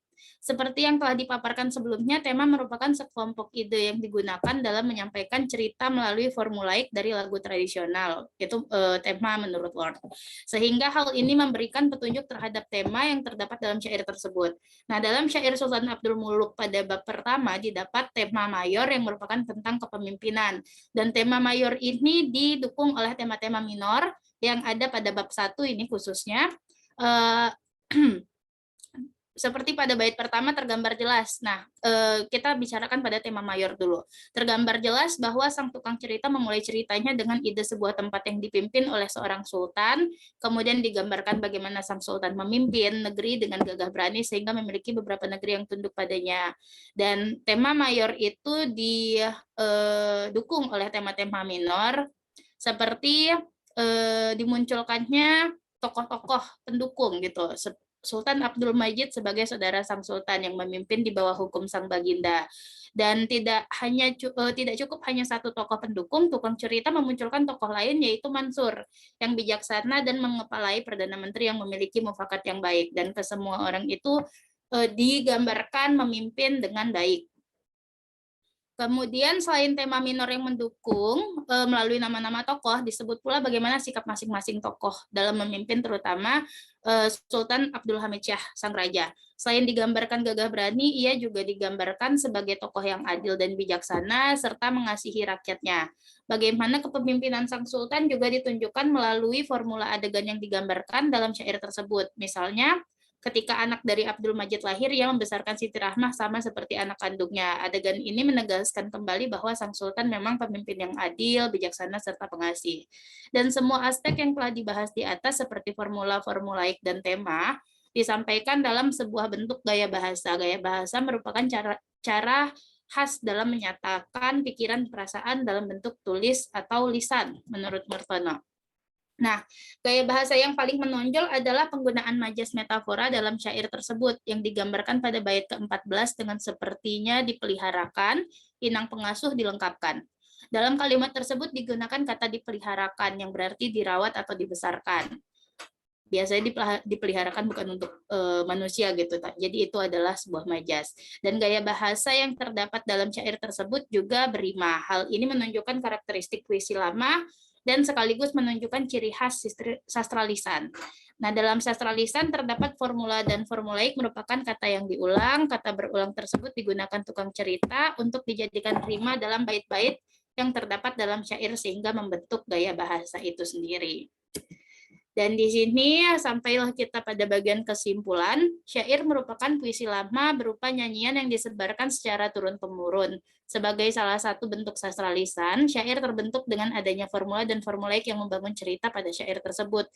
Seperti yang telah dipaparkan sebelumnya, tema merupakan sekelompok ide yang digunakan dalam menyampaikan cerita melalui formulaik dari lagu tradisional. Itu tema menurut Lord. Sehingga hal ini memberikan petunjuk terhadap tema yang terdapat dalam syair tersebut. Nah, dalam syair Sultan Abdul Muluk pada bab pertama didapat tema mayor yang merupakan tentang kepemimpinan. Dan tema mayor ini didukung oleh tema-tema minor yang ada pada bab 1 ini khususnya. Seperti pada bait pertama tergambar jelas. Nah, kita bicarakan pada tema mayor dulu. Tergambar jelas bahwa sang tukang cerita memulai ceritanya dengan ide sebuah tempat yang dipimpin oleh seorang sultan, kemudian digambarkan bagaimana sang sultan memimpin negeri dengan gagah berani sehingga memiliki beberapa negeri yang tunduk padanya. Dan tema mayor itu didukung oleh tema-tema minor, seperti dimunculkannya tokoh-tokoh pendukung gitu. Sultan Abdul Majid sebagai saudara sang sultan yang memimpin di bawah hukum sang baginda. Dan tidak cukup hanya satu tokoh pendukung, tukang cerita memunculkan tokoh lain yaitu Mansur yang bijaksana dan mengepalai perdana menteri yang memiliki mufakat yang baik, dan kesemua orang itu digambarkan memimpin dengan baik. Kemudian selain tema minor yang mendukung melalui nama-nama tokoh, disebut pula bagaimana sikap masing-masing tokoh dalam memimpin, terutama Sultan Abdul Hamid Shah, sang raja. Selain digambarkan gagah berani, ia juga digambarkan sebagai tokoh yang adil dan bijaksana, serta mengasihi rakyatnya. Bagaimana kepemimpinan sang sultan juga ditunjukkan melalui formula adegan yang digambarkan dalam syair tersebut. Misalnya, ketika anak dari Abdul Majid lahir, ia membesarkan Siti Rahmah sama seperti anak kandungnya. Adegan ini menegaskan kembali bahwa sang sultan memang pemimpin yang adil, bijaksana, serta pengasih. Dan semua aspek yang telah dibahas di atas seperti formula, formulaik, dan tema disampaikan dalam sebuah bentuk gaya bahasa. Gaya bahasa merupakan cara khas dalam menyatakan pikiran perasaan dalam bentuk tulis atau lisan, menurut Martono. Nah, gaya bahasa yang paling menonjol adalah penggunaan majas metafora dalam syair tersebut yang digambarkan pada bait ke-14 dengan sepertinya dipeliharakan, inang pengasuh dilengkapkan. Dalam kalimat tersebut digunakan kata dipeliharakan yang berarti dirawat atau dibesarkan. Biasanya dipeliharakan bukan untuk manusia gitu. Jadi itu adalah sebuah majas. Dan gaya bahasa yang terdapat dalam syair tersebut juga berima. Hal ini menunjukkan karakteristik puisi lama dan sekaligus menunjukkan ciri khas sastra lisan. Nah, dalam sastra lisan terdapat formula dan formulaik merupakan kata yang diulang. Kata berulang tersebut digunakan tukang cerita untuk dijadikan rima dalam bait-bait yang terdapat dalam syair sehingga membentuk gaya bahasa itu sendiri. Dan di sini sampailah kita pada bagian kesimpulan. Syair merupakan puisi lama berupa nyanyian yang disebarkan secara turun-temurun. Sebagai salah satu bentuk sastra lisan, syair terbentuk dengan adanya formula dan formulaik yang membangun cerita pada syair tersebut.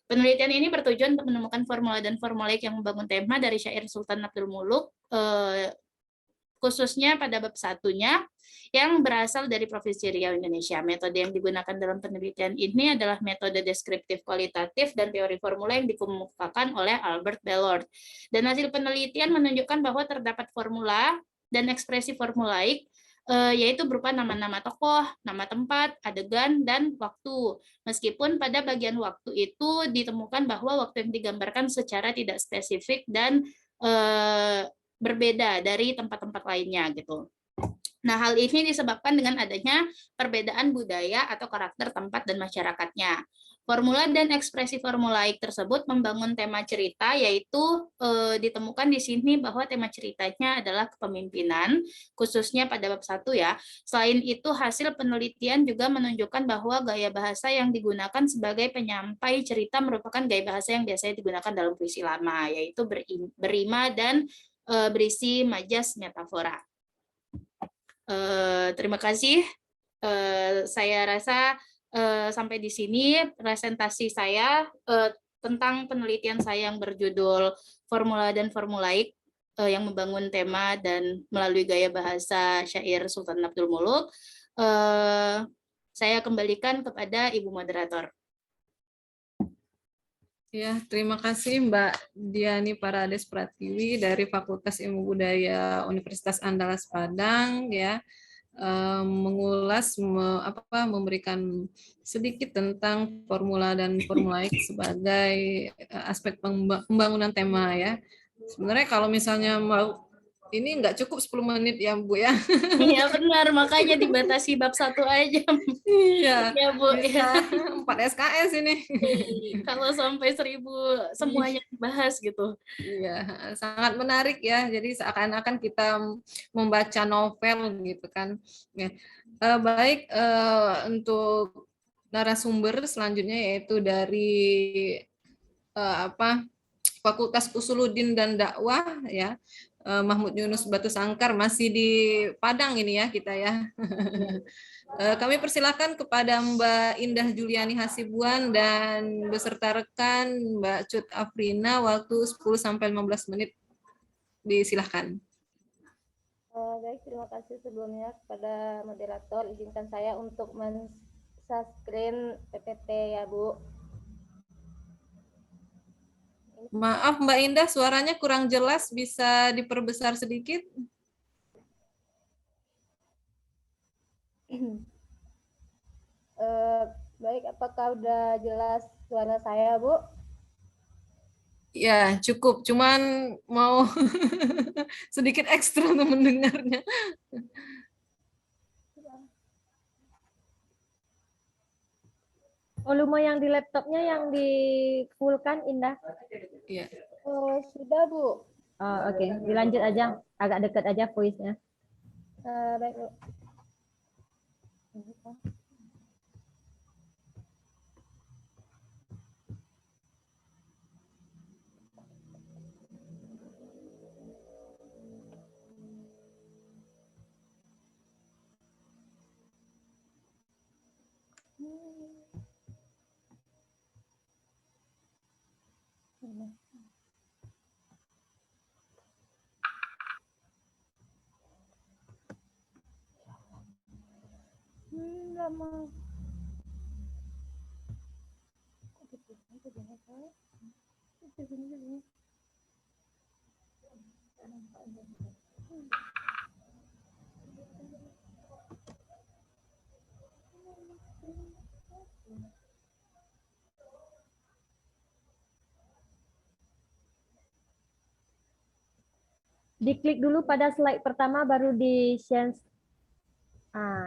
Penelitian ini bertujuan untuk menemukan formula dan formulaik yang membangun tema dari syair Sultan Abdul Muluk, khususnya pada bab satunya yang berasal dari Provinsi Riau, Indonesia. Metode yang digunakan dalam penelitian ini adalah metode deskriptif kualitatif dan teori formula yang dikemukakan oleh Albert Bellord. Dan hasil penelitian menunjukkan bahwa terdapat formula dan ekspresi formulaik, yaitu berupa nama-nama tokoh, nama tempat, adegan, dan waktu. Meskipun pada bagian waktu itu ditemukan bahwa waktu yang digambarkan secara tidak spesifik dan berbeda dari tempat-tempat lainnya gitu. Nah, hal ini disebabkan dengan adanya perbedaan budaya atau karakter tempat dan masyarakatnya. Formula dan ekspresi formulaik tersebut membangun tema cerita, yaitu ditemukan di sini bahwa tema ceritanya adalah kepemimpinan, khususnya pada bab 1 ya. Selain itu, hasil penelitian juga menunjukkan bahwa gaya bahasa yang digunakan sebagai penyampai cerita merupakan gaya bahasa yang biasanya digunakan dalam puisi lama, yaitu berima dan berisi majas metafora. Terima kasih. Saya rasa sampai di sini presentasi saya tentang penelitian saya yang berjudul Formula dan Formulaik yang membangun tema dan melalui gaya bahasa syair Sultan Abdul Muluk. Saya kembalikan kepada Ibu Moderator. Ya, terima kasih Mbak Diani Parades Pratiwi dari Fakultas Ilmu Budaya Universitas Andalas Padang ya. Mengulas memberikan sedikit tentang formula dan formulaik sebagai aspek pembangunan tema ya. Sebenarnya kalau misalnya mau ini nggak cukup 10 menit ya Bu ya. Iya benar, makanya dibatasi bab 1 aja. Iya, Ya Bu. bisa 4 SKS ini. Kalau sampai 1000 semuanya dibahas gitu. Iya, sangat menarik ya. Jadi seakan-akan kita membaca novel gitu kan. Ya. Baik, untuk narasumber selanjutnya yaitu dari Fakultas Usuluddin dan Dakwah ya. Mahmud Yunus Batu Sangkar masih di Padang ini ya kita ya. Kami persilakan kepada Mbak Indah Juliani Hasibuan dan beserta rekan Mbak Cut Afrina waktu 10-15 menit. Disilahkan. Baik, terima kasih sebelumnya kepada moderator. Izinkan saya untuk men-screen PPT ya Bu. Maaf Mbak Indah, suaranya kurang jelas, bisa diperbesar sedikit? Baik, apakah udah jelas suara saya Bu? Ya, cukup. Cuman mau sedikit ekstra untuk mendengarnya. Volume yang di laptopnya yang di full-kan, Indah? Iya. Sudah Bu. Oh, oke. Dilanjut aja. Agak dekat aja voice-nya. Baik Bu. Lama. Diklik dulu pada slide pertama, baru di share.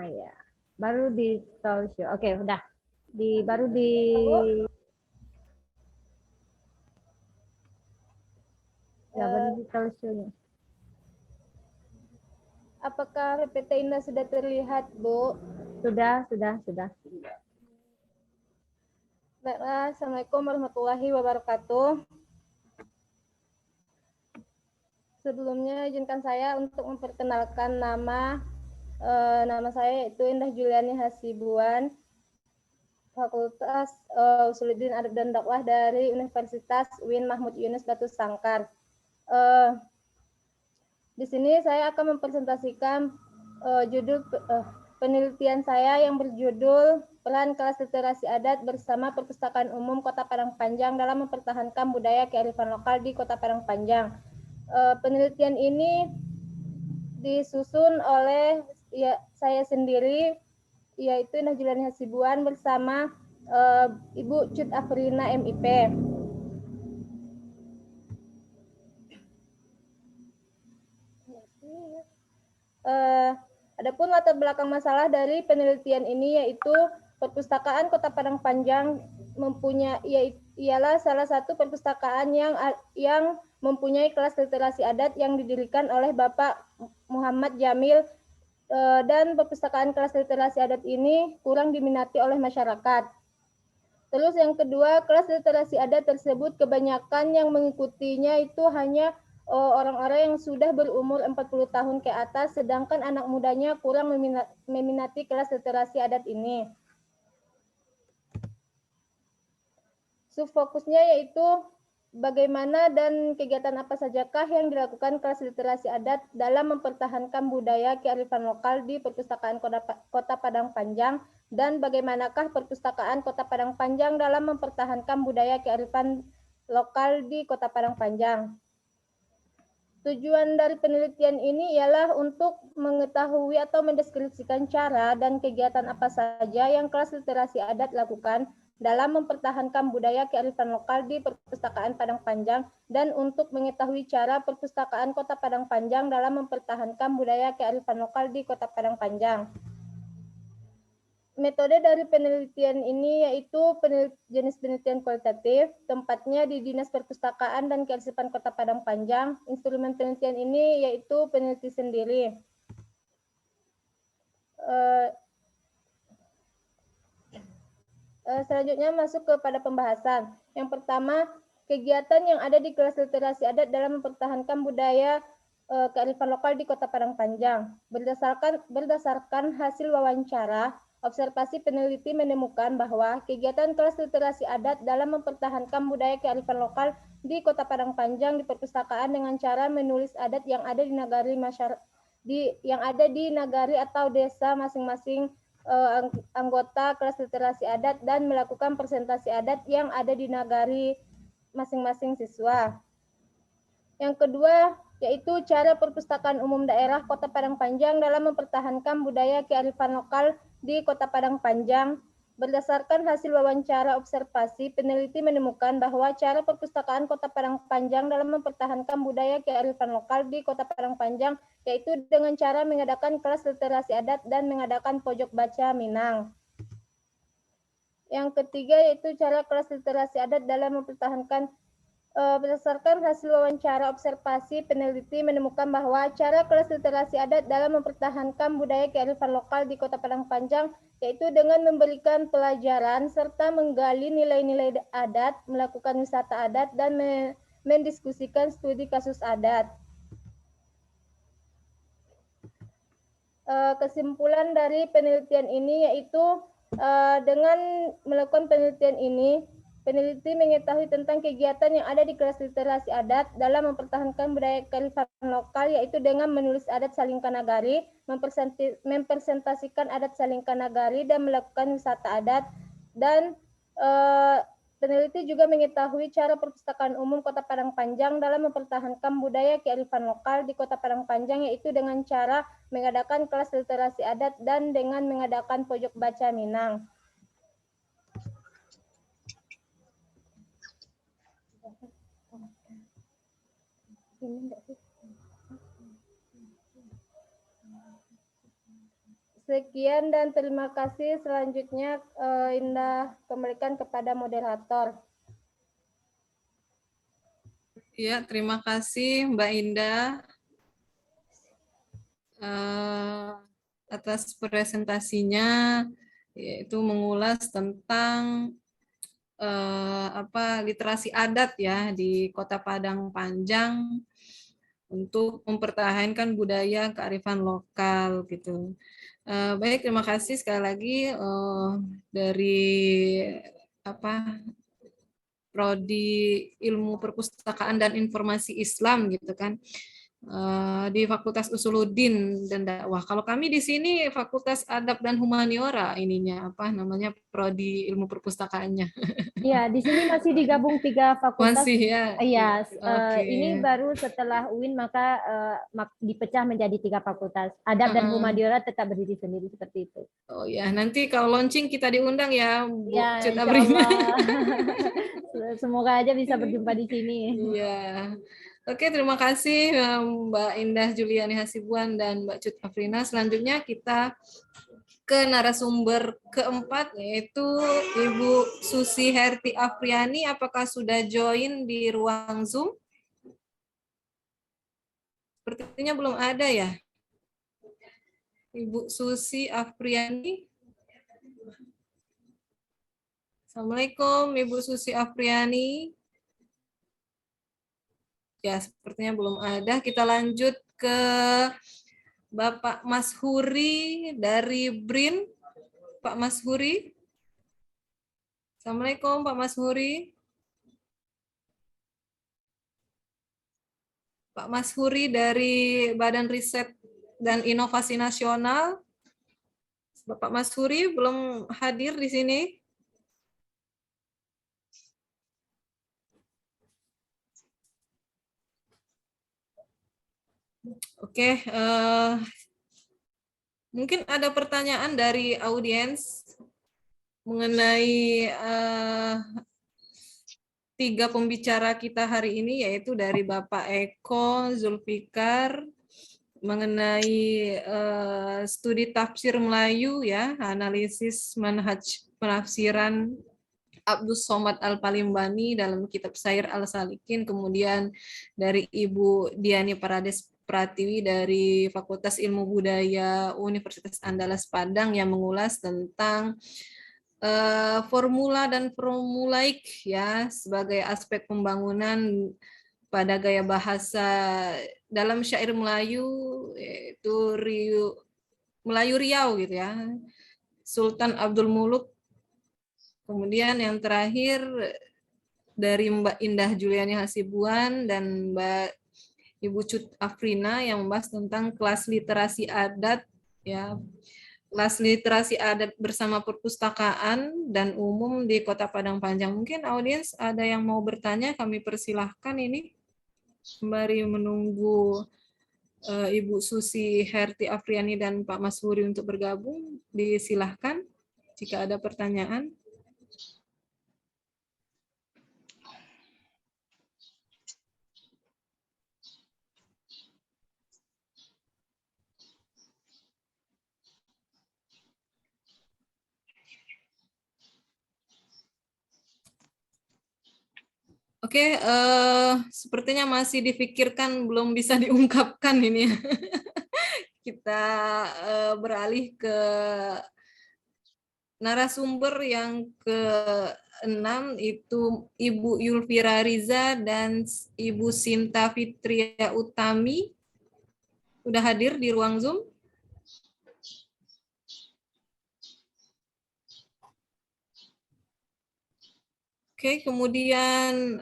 Ya. Baru di talk show. Oke, udah. Baru di ya, baru di talk show-nya. Apakah PPT Indah sudah terlihat, Bu? Sudah. Baiklah, Assalamualaikum warahmatullahi wabarakatuh. Sebelumnya izinkan saya untuk memperkenalkan nama saya yaitu Indah Juliani Hasibuan, Fakultas Usuluddin Adab dan Dakwah dari Universitas UIN Mahmud Yunus Batu Sangkar. Di sini saya akan mempresentasikan judul penelitian saya yang berjudul Peran Kelas Literasi Adat bersama Perpustakaan Umum Kota Padang Panjang dalam mempertahankan budaya kearifan lokal di Kota Padang Panjang. Penelitian ini disusun oleh saya sendiri, yaitu Indah Juliani Hasibuan bersama Ibu Cut Afrina MIP. Adapun latar belakang masalah dari penelitian ini yaitu Perpustakaan Kota Padang Panjang ialah salah satu perpustakaan yang mempunyai kelas literasi adat yang didirikan oleh Bapak Muhammad Jamil, dan perpustakaan kelas literasi adat ini kurang diminati oleh masyarakat. Terus yang kedua, kelas literasi adat tersebut kebanyakan yang mengikutinya itu hanya orang-orang yang sudah berumur 40 tahun ke atas, sedangkan anak mudanya kurang meminati kelas literasi adat ini. Subfokusnya yaitu bagaimana dan kegiatan apa sajakah yang dilakukan kelas literasi adat dalam mempertahankan budaya kearifan lokal di Perpustakaan Kota Padang Panjang, dan bagaimanakah Perpustakaan Kota Padang Panjang dalam mempertahankan budaya kearifan lokal di Kota Padang Panjang. Tujuan dari penelitian ini ialah untuk mengetahui atau mendeskripsikan cara dan kegiatan apa saja yang kelas literasi adat lakukan dalam mempertahankan budaya kearifan lokal di Perpustakaan Padang Panjang, dan untuk mengetahui cara Perpustakaan Kota Padang Panjang dalam mempertahankan budaya kearifan lokal di Kota Padang Panjang. Metode dari penelitian ini yaitu jenis penelitian kualitatif, tempatnya di Dinas Perpustakaan dan Kearsipan Kota Padang Panjang. Instrumen penelitian ini yaitu peneliti sendiri. Selanjutnya masuk kepada pembahasan. Yang pertama, kegiatan yang ada di kelas literasi adat dalam mempertahankan budaya kearifan lokal di Kota Padang Panjang. Berdasarkan hasil wawancara, observasi peneliti menemukan bahwa kegiatan kelas literasi adat dalam mempertahankan budaya kearifan lokal di Kota Padang Panjang di perpustakaan dengan cara menulis adat yang ada di nagari atau desa masing-masing anggota kelas literasi adat, dan melakukan presentasi adat yang ada di nagari masing-masing siswa. Yang kedua, yaitu cara Perpustakaan Umum Daerah Kota Padang Panjang dalam mempertahankan budaya kearifan lokal di Kota Padang Panjang. Berdasarkan hasil wawancara observasi, peneliti menemukan bahwa cara Perpustakaan Kota Padang Panjang dalam mempertahankan budaya kearifan lokal di Kota Padang Panjang yaitu dengan cara mengadakan kelas literasi adat dan mengadakan pojok baca Minang. Yang ketiga yaitu cara kelas literasi adat dalam mempertahankan. Berdasarkan hasil wawancara observasi, peneliti menemukan bahwa cara kelas literasi adat dalam mempertahankan budaya kearifan lokal di Kota Padang Panjang yaitu dengan memberikan pelajaran serta menggali nilai-nilai adat, melakukan wisata adat, dan mendiskusikan studi kasus adat. Kesimpulan dari penelitian ini yaitu dengan melakukan penelitian ini, peneliti mengetahui tentang kegiatan yang ada di kelas literasi adat dalam mempertahankan budaya kearifan lokal yaitu dengan menulis adat Salingka Nagari, mempresentasikan adat Salingka Nagari, dan melakukan wisata adat. Dan peneliti juga mengetahui cara Perpustakaan Umum Kota Padang Panjang dalam mempertahankan budaya kearifan lokal di Kota Padang Panjang yaitu dengan cara mengadakan kelas literasi adat dan dengan mengadakan pojok baca Minang. Sekian dan terima kasih. Selanjutnya Indah kembalikan kepada moderator. Ya, terima kasih Mbak Indah atas presentasinya, yaitu mengulas tentang literasi adat ya di Kota Padang Panjang untuk mempertahankan budaya kearifan lokal gitu. Baik, terima kasih sekali lagi dari Prodi Ilmu Perpustakaan dan Informasi Islam gitu kan. Di Fakultas Usuluddin dan Dakwah. Kalau kami di sini Fakultas Adab dan Humaniora Prodi Ilmu Perpustakaannya. Iya, di sini masih digabung 3 fakultas. Masih ya. Iya, Okay. Ini baru setelah UIN maka dipecah menjadi 3 fakultas. Adab dan Humaniora tetap berdiri sendiri seperti itu. Oh ya, nanti kalau launching kita diundang ya, Bu Ya, Cut insya Abrina. Allah. Semoga aja bisa berjumpa di sini. Iya. Oke, terima kasih Mbak Indah Juliani Hasibuan dan Mbak Cut Afrina. Selanjutnya kita ke narasumber keempat, yaitu Ibu Susi Herti Afriani. Apakah sudah join di ruang Zoom? Sepertinya belum ada ya. Ibu Susi Afriani. Assalamualaikum, Ibu Susi Afriani. Ya, sepertinya belum ada. Kita lanjut ke Bapak Mas Huri dari BRIN. Pak Mas Huri. Assalamualaikum, Pak Mas Huri. Pak Mas Huri dari Badan Riset dan Inovasi Nasional. Bapak Mas Huri belum hadir di sini. Oke, mungkin ada pertanyaan dari audiens mengenai tiga pembicara kita hari ini, yaitu dari Bapak Eko Zulfikar mengenai studi tafsir Melayu, ya, analisis manhaj penafsiran Abdus Somad Al-Palimbani dalam kitab Sair Al-Salikin, kemudian dari Ibu Diani Parades Pratiwi dari Fakultas Ilmu Budaya Universitas Andalas Padang yang mengulas tentang formula dan formulaik, ya, sebagai aspek pembangunan pada gaya bahasa dalam syair Melayu, yaitu Melayu Riau gitu ya, Sultan Abdul Muluk. Kemudian yang terakhir dari Mbak Indah Juliani Hasibuan dan Mbak Ibu Cut Afrina yang membahas tentang kelas literasi adat, ya, kelas literasi adat bersama perpustakaan dan umum di Kota Padang Panjang. Mungkin audiens ada yang mau bertanya, kami persilahkan ini sembari menunggu Ibu Susi Herti Afriani dan Pak Mas Huri untuk bergabung. Disilahkan jika ada pertanyaan. Oke, sepertinya masih difikirkan, belum bisa diungkapkan ini. Kita beralih ke narasumber yang ke-6, itu Ibu Yulfira Riza dan Ibu Sinta Fitria Utami. Sudah hadir di ruang Zoom? Oke, kemudian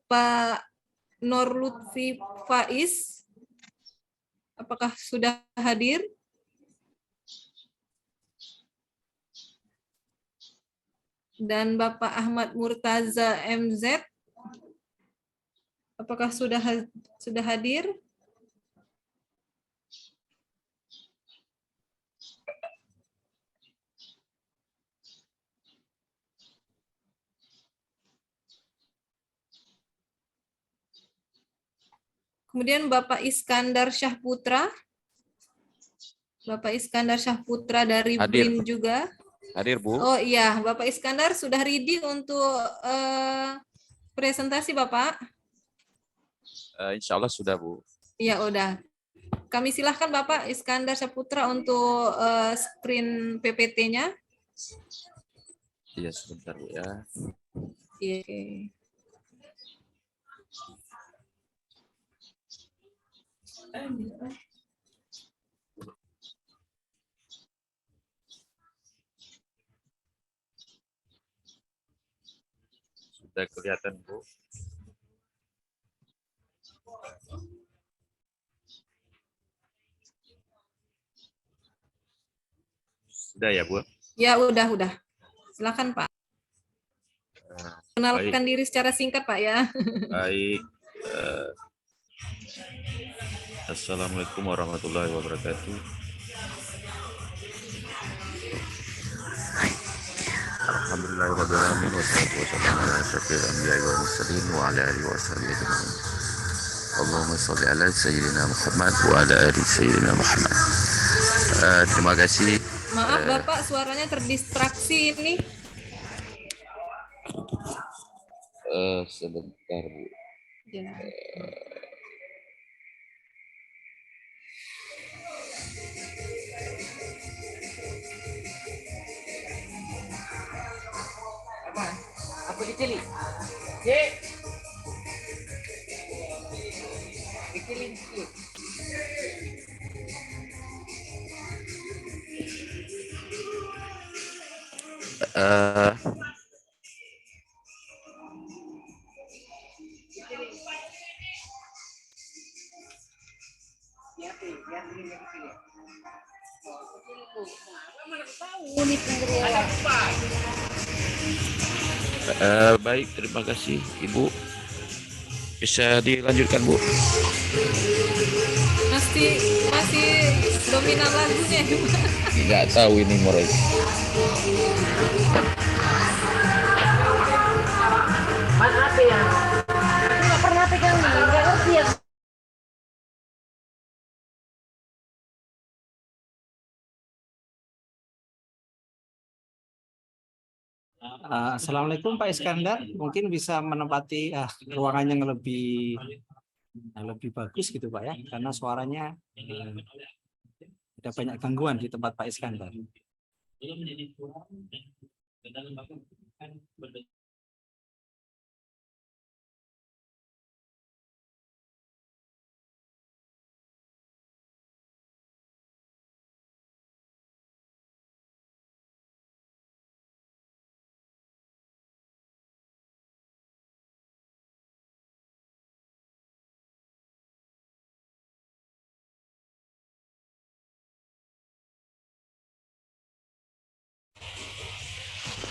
Pak Nur Lutfi Faiz, apakah sudah hadir? Dan Bapak Ahmad Murtaza MZ, apakah sudah hadir? Kemudian Bapak Iskandar Syahputra. Bapak Iskandar Syahputra dari BRIN juga. Hadir, Bu. Oh iya, Bapak Iskandar sudah ready untuk presentasi, Bapak? Insya Allah sudah, Bu. Iya, udah. Kami silahkan Bapak Iskandar Syahputra untuk screen PPT-nya. Iya, sebentar, Bu, ya. Iya. Sudah kelihatan, Bu. Sudah ya, Bu? Ya, udah. Silakan, Pak. Kenalkan diri secara singkat, Pak, ya. Baik. Assalamualaikum warahmatullahi wabarakatuh. Alhamdulillahirabbil alamin wassalatu wassalamu ala asyrafil anbiya'i wal mursalin wa ala alihi washabihi ajma'in. Allahumma shalli ala sayyidina Muhammad wa ala ali sayyidina Muhammad. Terima kasih. Maaf Bapak, suaranya terdistraksi ini. Sebentar Bu. Ya. Apa dicili? Eh, baik, terima kasih Ibu. Bisa dilanjutkan Bu. Masih dominan lagunya. Nggak tahu ini mulai. Maaf ya. Aku nggak pernah pegang nih, nggak ngerti ya. Assalamualaikum Pak Iskandar, mungkin bisa menempati ruangan yang lebih bagus gitu Pak ya, karena suaranya ada banyak gangguan di tempat Pak Iskandar.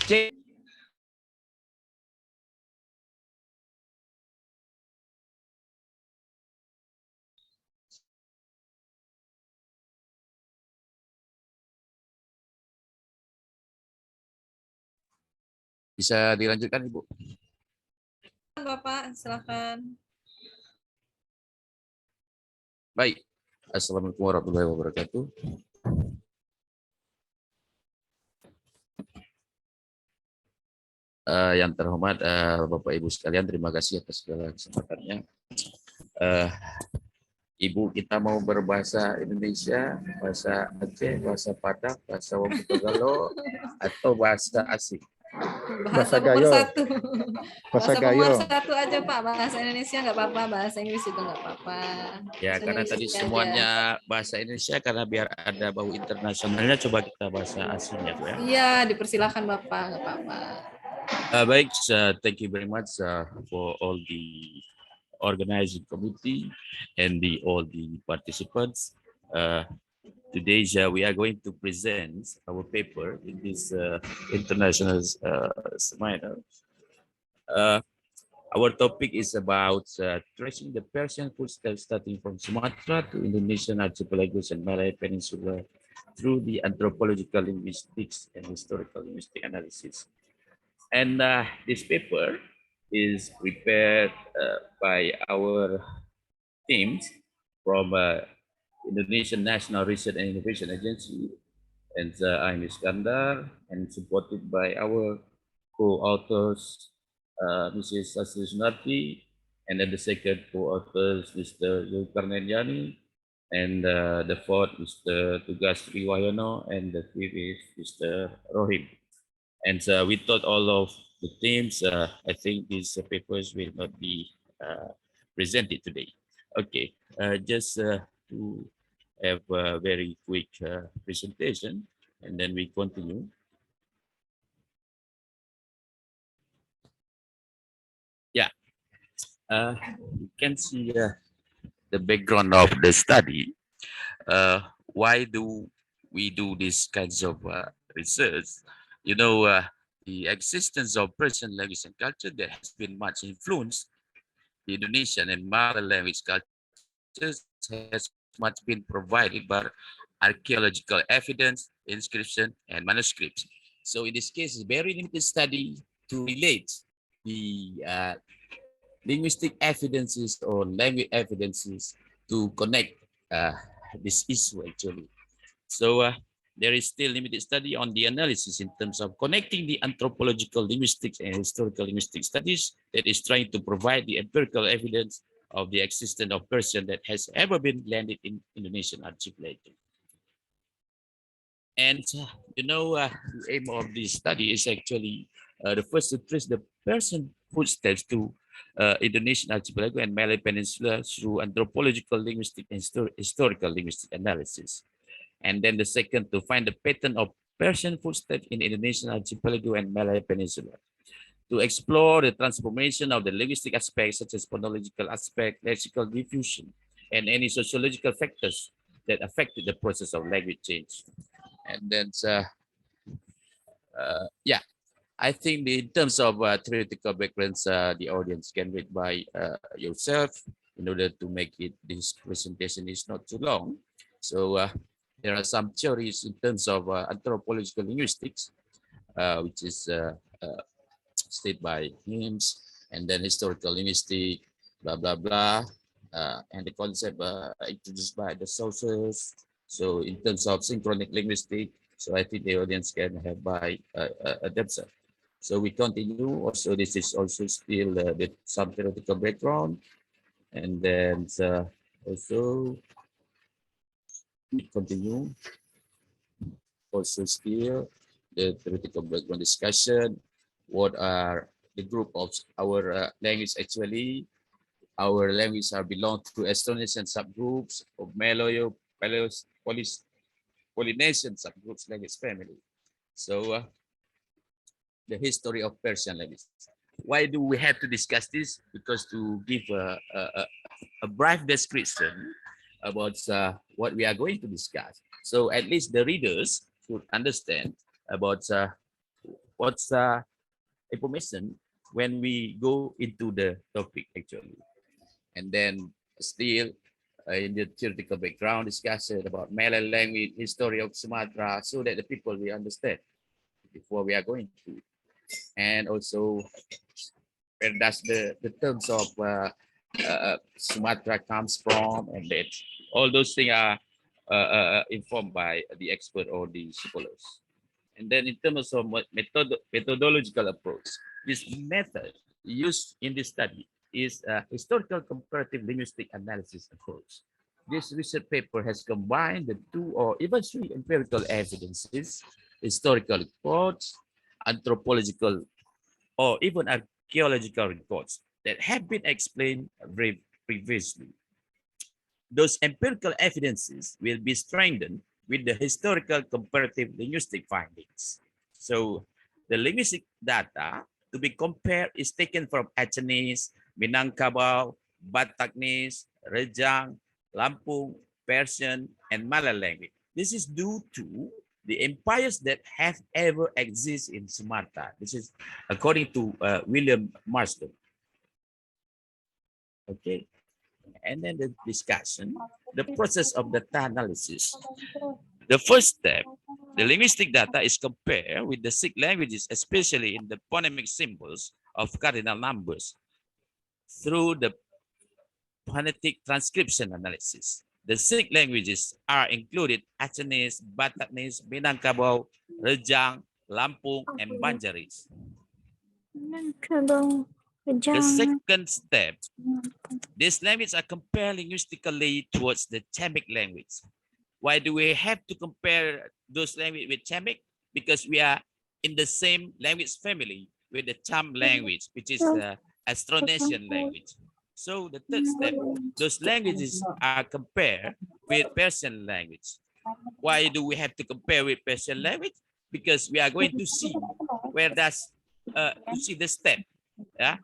Cek. Bisa dilanjutkan Ibu. Bapak, silakan. Baik. Assalamualaikum warahmatullahi wabarakatuh. Yang terhormat Bapak Ibu sekalian, terima kasih atas segala kesempatannya. Ibu, kita mau berbahasa Indonesia, bahasa Aceh, bahasa Padang, bahasa Wamutogalo, atau bahasa asing? Bahasa Gayo. pemersatu. Bahasa Bahasa Gayo. pemersatu aja Pak. Bahasa Indonesia nggak apa-apa, bahasa Inggris juga nggak apa-apa. Ya, Bahasa karena Indonesia tadi aja. semuanya bahasa Indonesia, karena biar ada bau internasionalnya, coba kita bahasa asingnya, Bu ya. Iya, dipersilakan Bapak, nggak apa-apa. Baik, thank you very much for all the organizing committee and all the participants. Today we are going to present our paper in this international seminar. Our topic is about tracing the Persian footsteps starting from Sumatra to Indonesian archipelagos and Malay Peninsula through the anthropological linguistics and historical linguistic analysis. And this paper is prepared by our teams from Indonesian National Research and Innovation Agency, and I'm Iskandar, and supported by our co-authors, Mrs. Asri Sunarti, and then the second co-authors, Mr. Zulkarnain, and the fourth, Mr. Tugas Riwayono, and the fifth is Mr. Rohim. And we thought all of the teams, I think these papers will not be presented today. Okay, just to have a very quick presentation, and then we continue. Yeah, you can see the background of the study. Why do we do these kinds of research? You know, the existence of Persian language and culture that has been much influenced the Indonesian and Malay language cultures has much been provided by archaeological evidence, inscription, and manuscripts. So in this case, it's very limited study to relate the linguistic evidences or language evidences to connect this issue actually. So there is still limited study on the analysis in terms of connecting the anthropological linguistics and historical linguistic studies that is trying to provide the empirical evidence of the existence of person that has ever been landed in Indonesian archipelago. And the aim of this study is actually the first to trace the person footsteps to Indonesian archipelago and Malay Peninsula through anthropological, linguistic, and historical linguistic analysis. And then the second, to find the pattern of Persian footsteps in Indonesian archipelago and Malay Peninsula. To explore the transformation of the linguistic aspects, such as phonological aspect, lexical diffusion, and any sociological factors that affected the process of language change. And then, yeah, I think in terms of theoretical backgrounds, the audience can read by yourself in order to make it, this presentation is not too long. So there are some theories in terms of anthropological linguistics, which is stated by Himes, and then historical linguistics, blah, blah, blah, and the concept introduced by the sources. So in terms of synchronic linguistics, so I think the audience can have by themselves. So we continue. Also, this is also still some theoretical background, and then also we continue. Also, still the theoretical background discussion. What are the group of our language actually? Our language are belong to Estonian subgroups of Malayo, Polynesian subgroups language family. So the history of Persian language. Why do we have to discuss this? Because to give a brief description about what we are going to discuss. So at least the readers should understand about what's information when we go into the topic actually. And then still in the theoretical background discussion about Malay language, history of Sumatra, so that the people will understand before we are going to. And also where does the terms of Sumatra comes from, and that all those things are informed by the expert or the scholars. And then in terms of methodological approach, this method used in this study is a historical comparative linguistic analysis approach. This research paper has combined the 2 or even 3 empirical evidences, historical reports, anthropological, or even archaeological reports that have been explained previously. Those empirical evidences will be strengthened with the historical comparative linguistic findings. So the linguistic data to be compared is taken from Achenese, Minangkabau, Bataknese, Rejang, Lampung, Persian, and Malay language. This is due to the empires that have ever existed in Sumatra. This is according to William Marsden. Okay, and then the discussion, the process of data analysis. The first step, the linguistic data is compared with the Sikh languages, especially in the phonemic symbols of cardinal numbers through the phonetic transcription analysis. The Sikh languages are included Achenese, Bataknese, Minangkabau, Rejang, Lampung, and Banjaris. The second step, these languages are compared linguistically towards the Chamic language. Why do we have to compare those languages with Chamic? Because we are in the same language family with the Cham language, which is the Austronesian language. So the third step, those languages are compared with Persian language. Why do we have to compare with Persian language? Because we are going to see where does to see the step, yeah.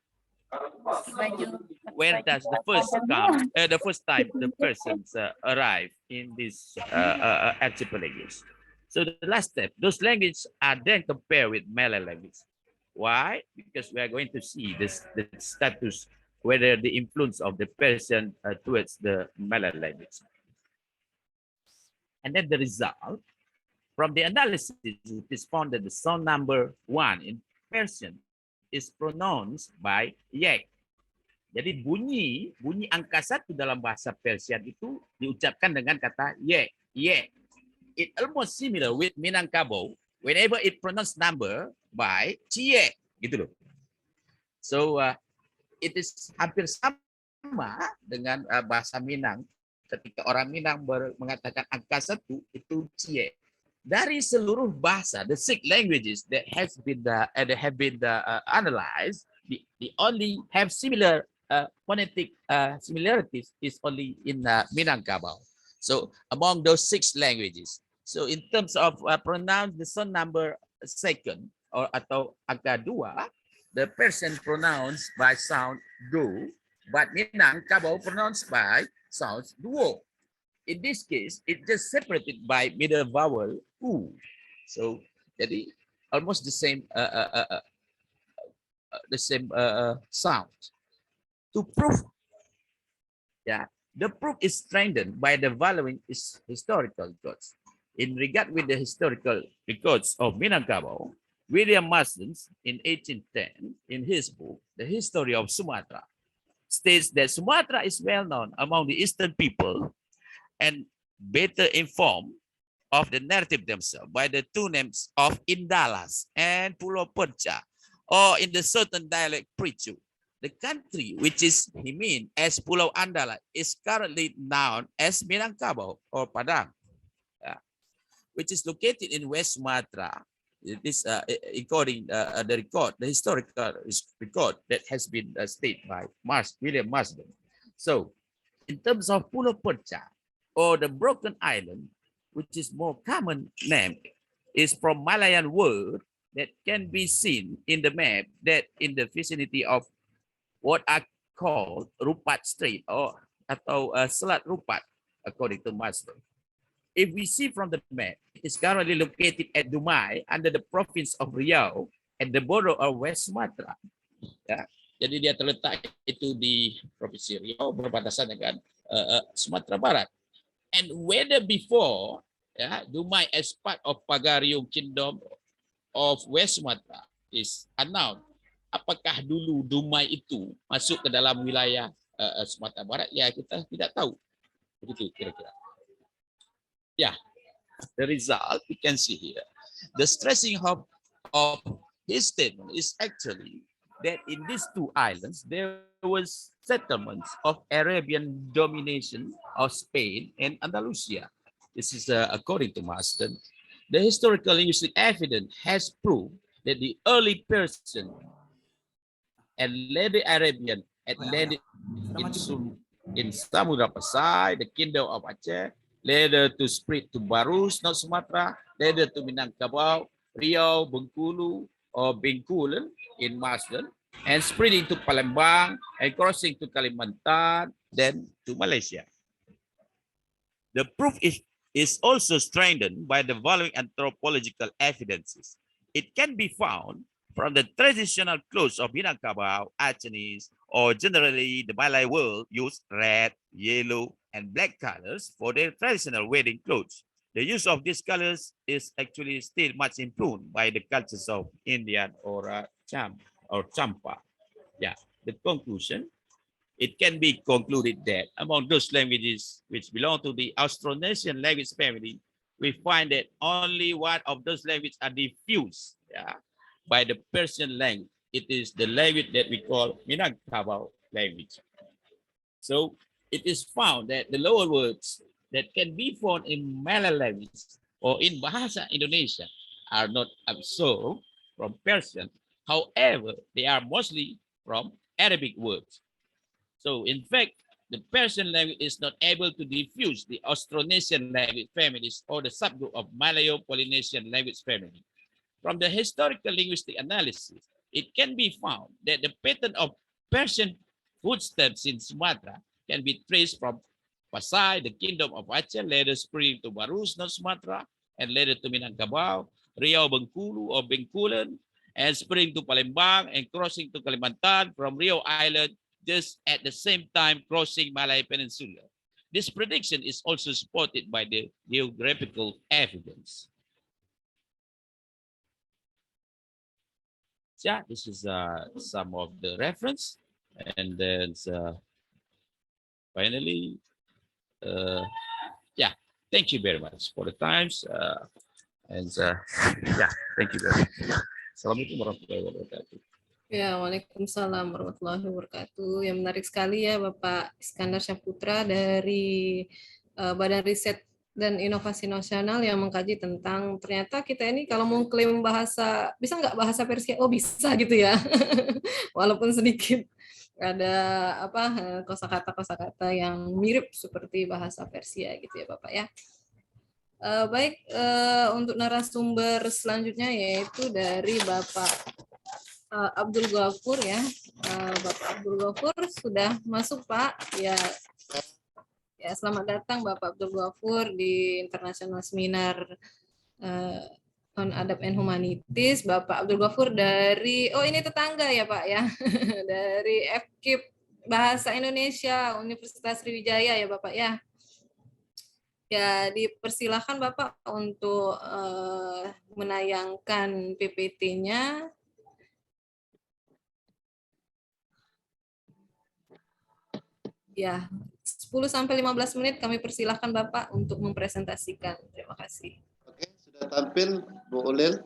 Where does the first time the persons arrive in this archipelagos? So the last step, those languages are then compared with Malay language. Why? Because we are going to see the status, whether the influence of the Persian towards the Malay language. And then the result from the analysis, it is found that the sound number 1 in Persian is pronounced by yek. Jadi bunyi angka 1 dalam bahasa Persian itu diucapkan dengan kata ye. it almost similar with Minangkabau whenever it pronounced number by cie, gitu loh. So it is hampir sama dengan bahasa Minang. Ketika orang Minang mengatakan angka 1 itu cie. Dari seluruh bahasa, the 6 languages that have been analyzed, the only have similar phonetic similarities is only in Minangkabau. So among those 6 languages, so in terms of pronounce the sound number second or atau angka 2, the person pronounced by sound do, but Minangkabau pronounced by sounds duo. In this case, it just separated by middle vowel u. So, jadi almost the same sound. To prove, the proof is strengthened by the following historical records. In regard with the historical records of Minangkabau, William Marsden in 1810, in his book, The History of Sumatra, states that Sumatra is well known among the Eastern people and better informed of the narrative themselves by the two names of Indalas and Pulau Perca, or in the certain dialect Pricu. The country which is he mean as Pulau Andala is currently known as Minangkabau or Padang, which is located in West Sumatra. This according the historical record that has been stated by William Marsden. So, in terms of Pulau Perca, or the Broken Island, which is more common name, is from Malayan word that can be seen in the map that in the vicinity of what are called Rupat Strait or atau Selat Rupat, according to Marsden. If we see from the map, it is currently located at Dumai under the province of Riau at the border of West Sumatra. Ya, jadi dia terletak itu di provinsi Riau berbatasan dengan Sumatera Barat. And whether before Dumai as part of Pagarium Kingdom of West Sumatra is unknown. Apakah dulu Dumai itu masuk ke dalam wilayah Sumatera Barat? Ya, kita tidak tahu. Begitu kira-kira. Yeah, the result we can see here. The stressing of his statement is actually that in these two islands there was settlements of Arabian domination of Spain and Andalusia. This is according to Marsden. The historical linguistic evidence has proved that the early Persian and later Arabian had landed in Samudra Pasai, the kingdom of Aceh, later to spread to Barus, North Sumatra, later to Minangkabau, Riau, Bengkulu, or Bencoolen in Marsden, and spreading to Palembang and crossing to Kalimantan, then to Malaysia. The proof is also strengthened by the following anthropological evidences. It can be found from the traditional clothes of Minangkabau, Acehnese, or generally the Malay world use red, yellow, and black colors for their traditional wedding clothes. The use of these colors is actually still much improved by the cultures of Indian or Champa. Yeah, the conclusion, it can be concluded that among those languages which belong to the Austronesian language family, we find that only one of those languages are diffused by the Persian language. It is the language that we call Minangkabau language. So it is found that the lower words that can be found in Malay language or in Bahasa Indonesia are not absorbed from Persian. However, they are mostly from Arabic words. So in fact, the Persian language is not able to diffuse the Austronesian language families or the subgroup of Malayo-Polynesian language family. From the historical linguistic analysis, it can be found that the pattern of Persian footsteps in Sumatra can be traced from Pasai, the kingdom of Aceh, later spreading to Barus, North Sumatra, and later to Minangkabau, Riau, Bengkulu, or Bencoolen, and spreading to Palembang and crossing to Kalimantan from Riau Island, just at the same time crossing Malay Peninsula. This prediction is also supported by the geographical evidence. Yeah, this is some of the reference, and then finally, thank you very much for the times. Yeah, thank you very much. Assalamualaikum warahmatullahi wabarakatuh. Ya, Waalaikumsalam warahmatullahi wabarakatuh. Yang menarik sekali ya Bapak Iskandar Syahputra dari Badan Riset dan Inovasi Nasional yang mengkaji tentang ternyata kita ini kalau mau klaim bahasa, bisa nggak bahasa Persia? Oh bisa gitu ya, walaupun sedikit ada kosakata yang mirip seperti bahasa Persia gitu ya Bapak ya. Baik, untuk narasumber selanjutnya yaitu dari Bapak Abdul Ghafur ya. Bapak Abdul Ghafur sudah masuk Pak ya. Ya, selamat datang Bapak Abdul Ghafur di International Seminar Non-Adab and Humanities. Bapak Abdul Ghafur dari, oh ini tetangga ya Pak ya, dari FKIP Bahasa Indonesia Universitas Sriwijaya ya Bapak ya. Ya, dipersilakan Bapak untuk menayangkan PPT-nya. Ya, 10-15 menit kami persilahkan Bapak untuk mempresentasikan. Terima kasih. Oke, sudah tampil Bu Ulil?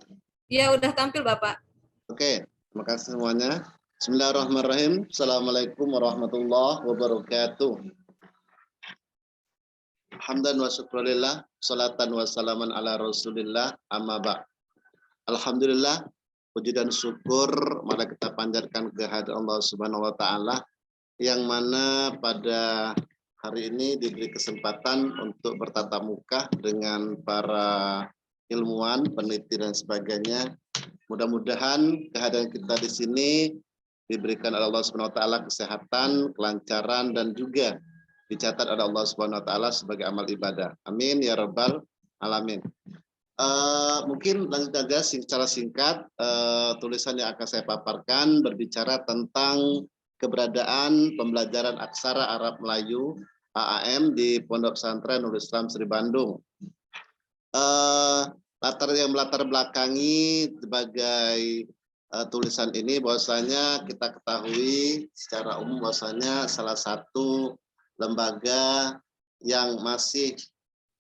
Ya, udah tampil Bapak. Oke, terima kasih semuanya. Bismillahirrahmanirrahim. Assalamualaikum warahmatullahi wabarakatuh. Hamdan wa syukurillah, salatan wa salaman ala rasulillah, amma ba'. Alhamdulillah, puji dan syukur mari kita panjatkan kehadirat Allah Subhanahu wa taala yang mana pada hari ini diberi kesempatan untuk bertatap muka dengan para ilmuwan, peneliti dan sebagainya. Mudah-mudahan kehadiran kita di sini diberikan oleh Allah Subhanahu wa taala kesehatan, kelancaran dan juga dicatat oleh Allah Subhanahu wa taala sebagai amal ibadah. Amin ya rabbal alamin. Mungkin lanjut saja secara singkat tulisan yang akan saya paparkan berbicara tentang keberadaan pembelajaran aksara Arab Melayu AAM di Pondok Pesantren Nurul Islam Sri Bandung. Latar belakangi sebagai tulisan ini bahwasanya kita ketahui secara umum bahwasanya salah satu lembaga yang masih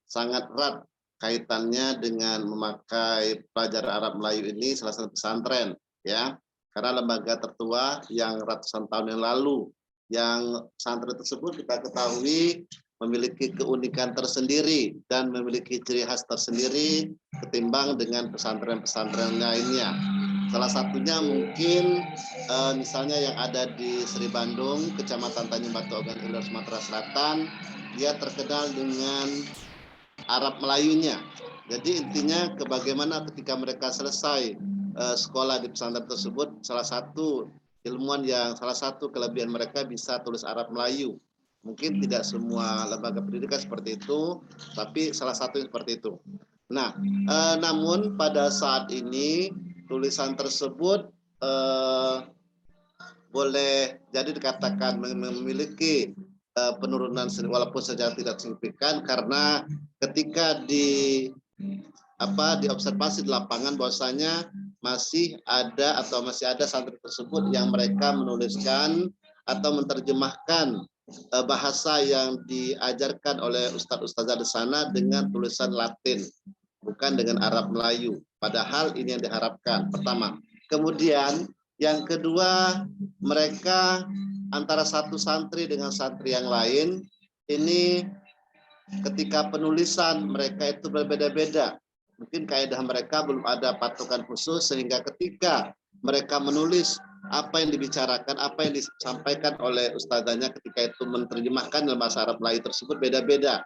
sangat erat kaitannya dengan memakai pelajaran Arab Melayu ini salah satu pesantren ya. Karena lembaga tertua yang ratusan tahun yang lalu, yang pesantren tersebut kita ketahui memiliki keunikan tersendiri dan memiliki ciri khas tersendiri ketimbang dengan pesantren-pesantren lainnya. Salah satunya mungkin misalnya yang ada di Sri Bandung, Kecamatan Tanjung Batu Ogan Ilir, Sumatera Selatan, dia terkenal dengan Arab Melayunya. Jadi intinya bagaimana ketika mereka selesai sekolah di pesantren tersebut, salah satu kelebihan mereka bisa tulis Arab Melayu. Mungkin tidak semua lembaga pendidikan seperti itu, tapi salah satu seperti itu. Nah, namun pada saat ini tulisan tersebut boleh jadi dikatakan memiliki penurunan walaupun secara tidak signifikan, karena ketika diobservasi di lapangan bahwasanya masih ada santri tersebut yang mereka menuliskan atau menerjemahkan bahasa yang diajarkan oleh ustadz-ustadzah di sana dengan tulisan Latin, bukan dengan Arab Melayu. Padahal ini yang diharapkan, pertama. Kemudian yang kedua, mereka antara satu santri dengan santri yang lain, ini ketika penulisan mereka itu berbeda-beda. Mungkin kaidah mereka belum ada patokan khusus, sehingga ketika mereka menulis apa yang dibicarakan, apa yang disampaikan oleh ustadzanya ketika itu menerjemahkan dalam bahasa Arab Melayu tersebut beda-beda.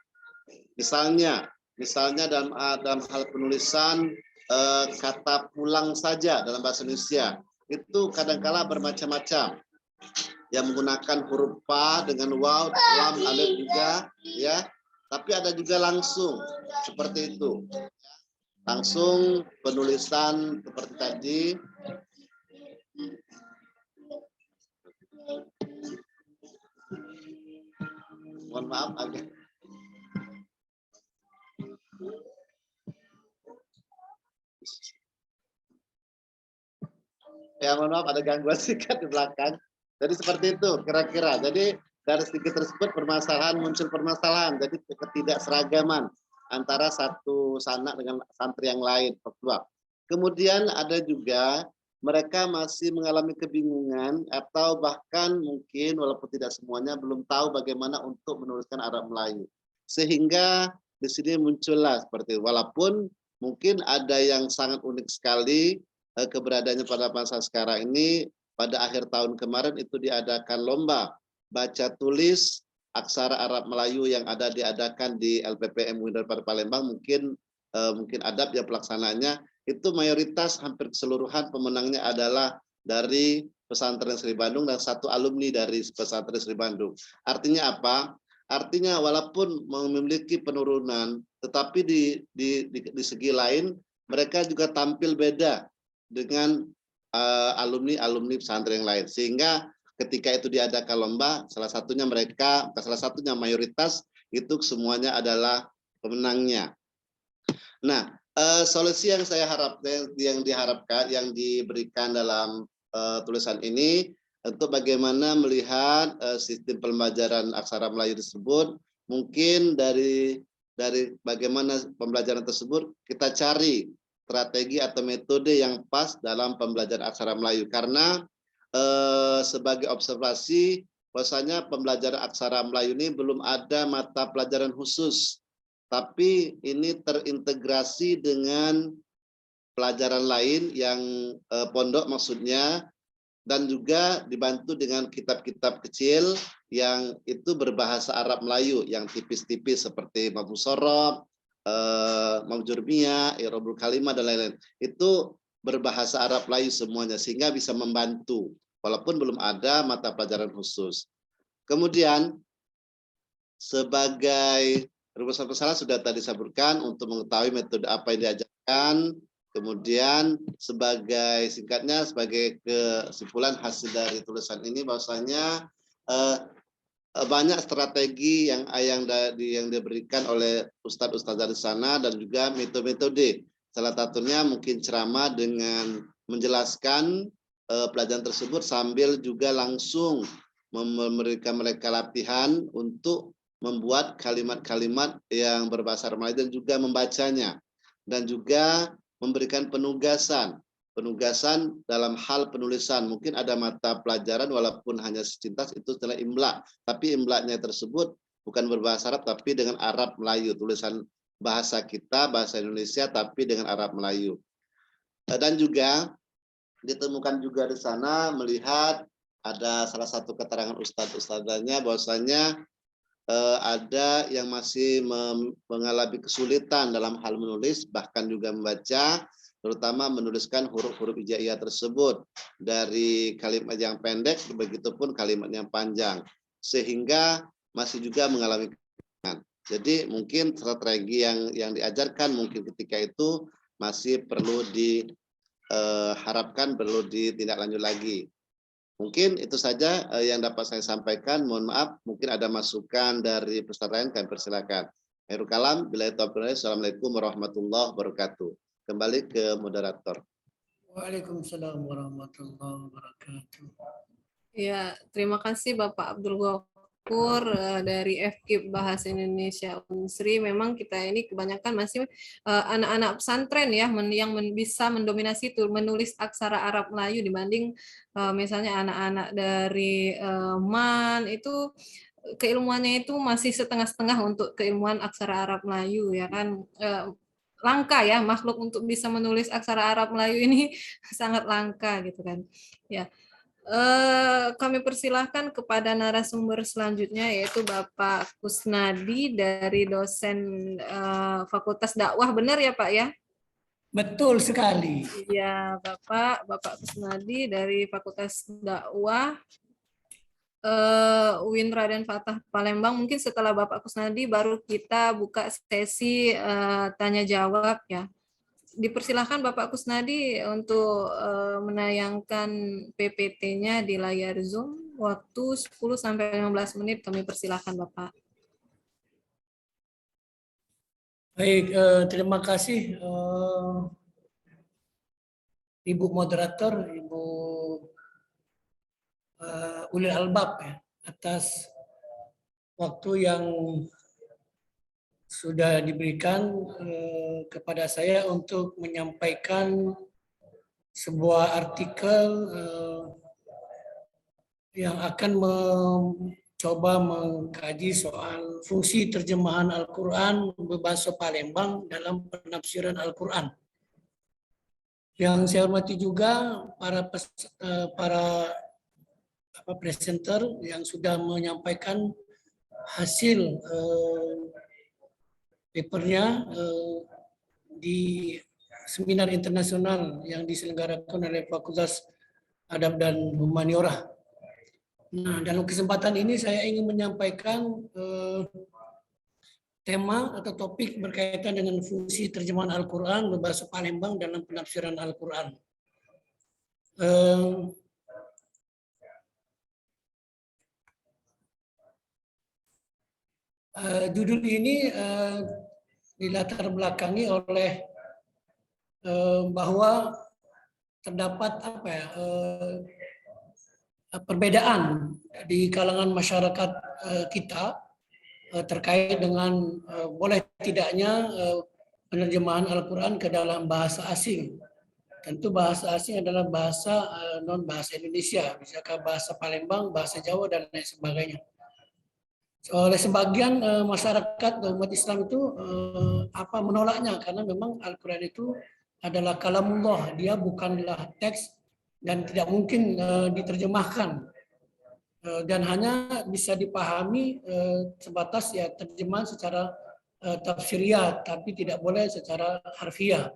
Misalnya dalam hal penulisan kata pulang saja dalam bahasa Indonesia itu kadang-kala bermacam-macam. Yang menggunakan huruf pa dengan waw, lam, alif juga, ya. Tapi ada juga langsung seperti itu. Langsung penulisan seperti tadi. Mohon maaf agak. Ya, mohon maaf ada gangguan sikat di belakang. Jadi seperti itu kira-kira. Jadi dari sedikit tersebut muncul permasalahan. Jadi ketidakseragaman antara satu sanak dengan santri yang lain. Kemudian ada juga mereka masih mengalami kebingungan atau bahkan mungkin walaupun tidak semuanya belum tahu bagaimana untuk menuliskan Arab Melayu. Sehingga di sini muncullah seperti itu. Walaupun mungkin ada yang sangat unik sekali keberadaannya pada masa sekarang ini. Pada akhir tahun kemarin itu diadakan lomba baca tulis aksara Arab Melayu yang diadakan di LPPM Unpad Palembang. Mungkin adab ya pelaksananya itu mayoritas hampir keseluruhan pemenangnya adalah dari pesantren Sri Bandung dan satu alumni dari pesantren Sri Bandung. Artinya apa? Artinya walaupun memiliki penurunan, tetapi di segi lain mereka juga tampil beda dengan alumni pesantren yang lain, sehingga ketika itu diadakan lomba, salah satunya mayoritas itu semuanya adalah pemenangnya. Nah, solusi yang yang diberikan dalam tulisan ini untuk bagaimana melihat sistem pembelajaran aksara Melayu tersebut, mungkin dari bagaimana pembelajaran tersebut kita cari strategi atau metode yang pas dalam pembelajaran aksara Melayu, karena sebagai observasi bahwasanya pembelajaran aksara Melayu ini belum ada mata pelajaran khusus, tapi ini terintegrasi dengan pelajaran lain yang pondok maksudnya, dan juga dibantu dengan kitab-kitab kecil yang itu berbahasa Arab Melayu yang tipis-tipis seperti Mabusorob, Mabjurmiyah, Irobul Kalimah dan lain-lain. Itu berbahasa Arab Melayu semuanya, sehingga bisa membantu walaupun belum ada mata pelajaran khusus. Kemudian sebagai rumusan kesalahan sudah tadi disebutkan untuk mengetahui metode apa yang diajarkan. Kemudian sebagai singkatnya, sebagai kesimpulan hasil dari tulisan ini bahwasanya banyak strategi yang diberikan oleh ustadz-ustadz dari sana dan juga metode-metode. Salah satunya mungkin ceramah dengan menjelaskan pelajaran tersebut sambil juga langsung memberikan mereka latihan untuk membuat kalimat-kalimat yang berbahasa Arab Melayu dan juga membacanya, dan juga memberikan penugasan dalam hal penulisan. Mungkin ada mata pelajaran walaupun hanya secintas itu adalah imla, tapi imlanya tersebut bukan berbahasa Arab tapi dengan Arab Melayu, tulisan bahasa kita, bahasa Indonesia tapi dengan Arab Melayu. Dan juga ditemukan juga di sana melihat ada salah satu keterangan ustadz-ustadzanya bahwasanya ada yang masih mengalami kesulitan dalam hal menulis bahkan juga membaca, terutama menuliskan huruf-huruf hijaiyah tersebut dari kalimat yang pendek begitupun kalimat yang panjang, sehingga masih juga mengalami kesulitan. Jadi mungkin strategi yang diajarkan mungkin ketika itu masih perlu diharapkan perlu ditindaklanjut lagi. Mungkin itu saja yang dapat saya sampaikan. Mohon maaf, mungkin ada masukan dari peserta lain, kami persilakan. Akhirul kalam, billahi taufiq. Assalamualaikum warahmatullahi wabarakatuh. Kembali ke moderator. Waalaikumsalam warahmatullahi wabarakatuh. Ya, terima kasih Bapak Abdul Ghaffur dari FKIP Bahasa Indonesia Unsri. Memang kita ini kebanyakan masih anak-anak pesantren ya yang bisa mendominasi itu menulis aksara Arab Melayu dibanding misalnya anak-anak dari MAN itu keilmuannya itu masih setengah-setengah untuk keilmuan aksara Arab Melayu ya kan. Langka ya makhluk untuk bisa menulis aksara Arab Melayu ini sangat langka gitu kan ya. Kami persilahkan kepada narasumber selanjutnya yaitu Bapak Kusnadi dari dosen Fakultas Dakwah, benar ya Pak ya? Betul sekali. Ya Bapak Kusnadi dari Fakultas Dakwah UIN Raden Fatah Palembang. Mungkin setelah Bapak Kusnadi baru kita buka sesi tanya jawab ya. Dipersilahkan Bapak Kusnadi untuk menayangkan PPT-nya di layar Zoom. Waktu 10-15 menit kami persilahkan Bapak. Baik, terima kasih Ibu Moderator, Ibu Ulil Albab ya, atas waktu yang sudah diberikan kepada saya untuk menyampaikan sebuah artikel yang akan mencoba mengkaji soal fungsi terjemahan Al-Quran berbahasa Palembang dalam penafsiran Al-Quran. Yang saya hormati juga para presenter yang sudah menyampaikan hasil papernya di seminar internasional yang diselenggarakan oleh Fakultas Adab dan Humaniora. Nah, dalam kesempatan ini saya ingin menyampaikan tema atau topik berkaitan dengan fungsi terjemahan Al-Quran berbahasa Palembang dalam penafsiran Al-Quran. Judul ini dilatar belakangi oleh bahwa terdapat perbedaan di kalangan masyarakat kita terkait dengan boleh tidaknya penerjemahan Al-Quran ke dalam bahasa asing. Tentu bahasa asing adalah bahasa non bahasa Indonesia, misalkan bahasa Palembang, bahasa Jawa dan lain sebagainya. Oleh sebagian masyarakat umat Islam itu menolaknya karena memang Al-Quran itu adalah kalamullah, dia bukanlah teks dan tidak mungkin diterjemahkan dan hanya bisa dipahami sebatas ya terjemahan secara tafsiriyah, tapi tidak boleh secara harfiah.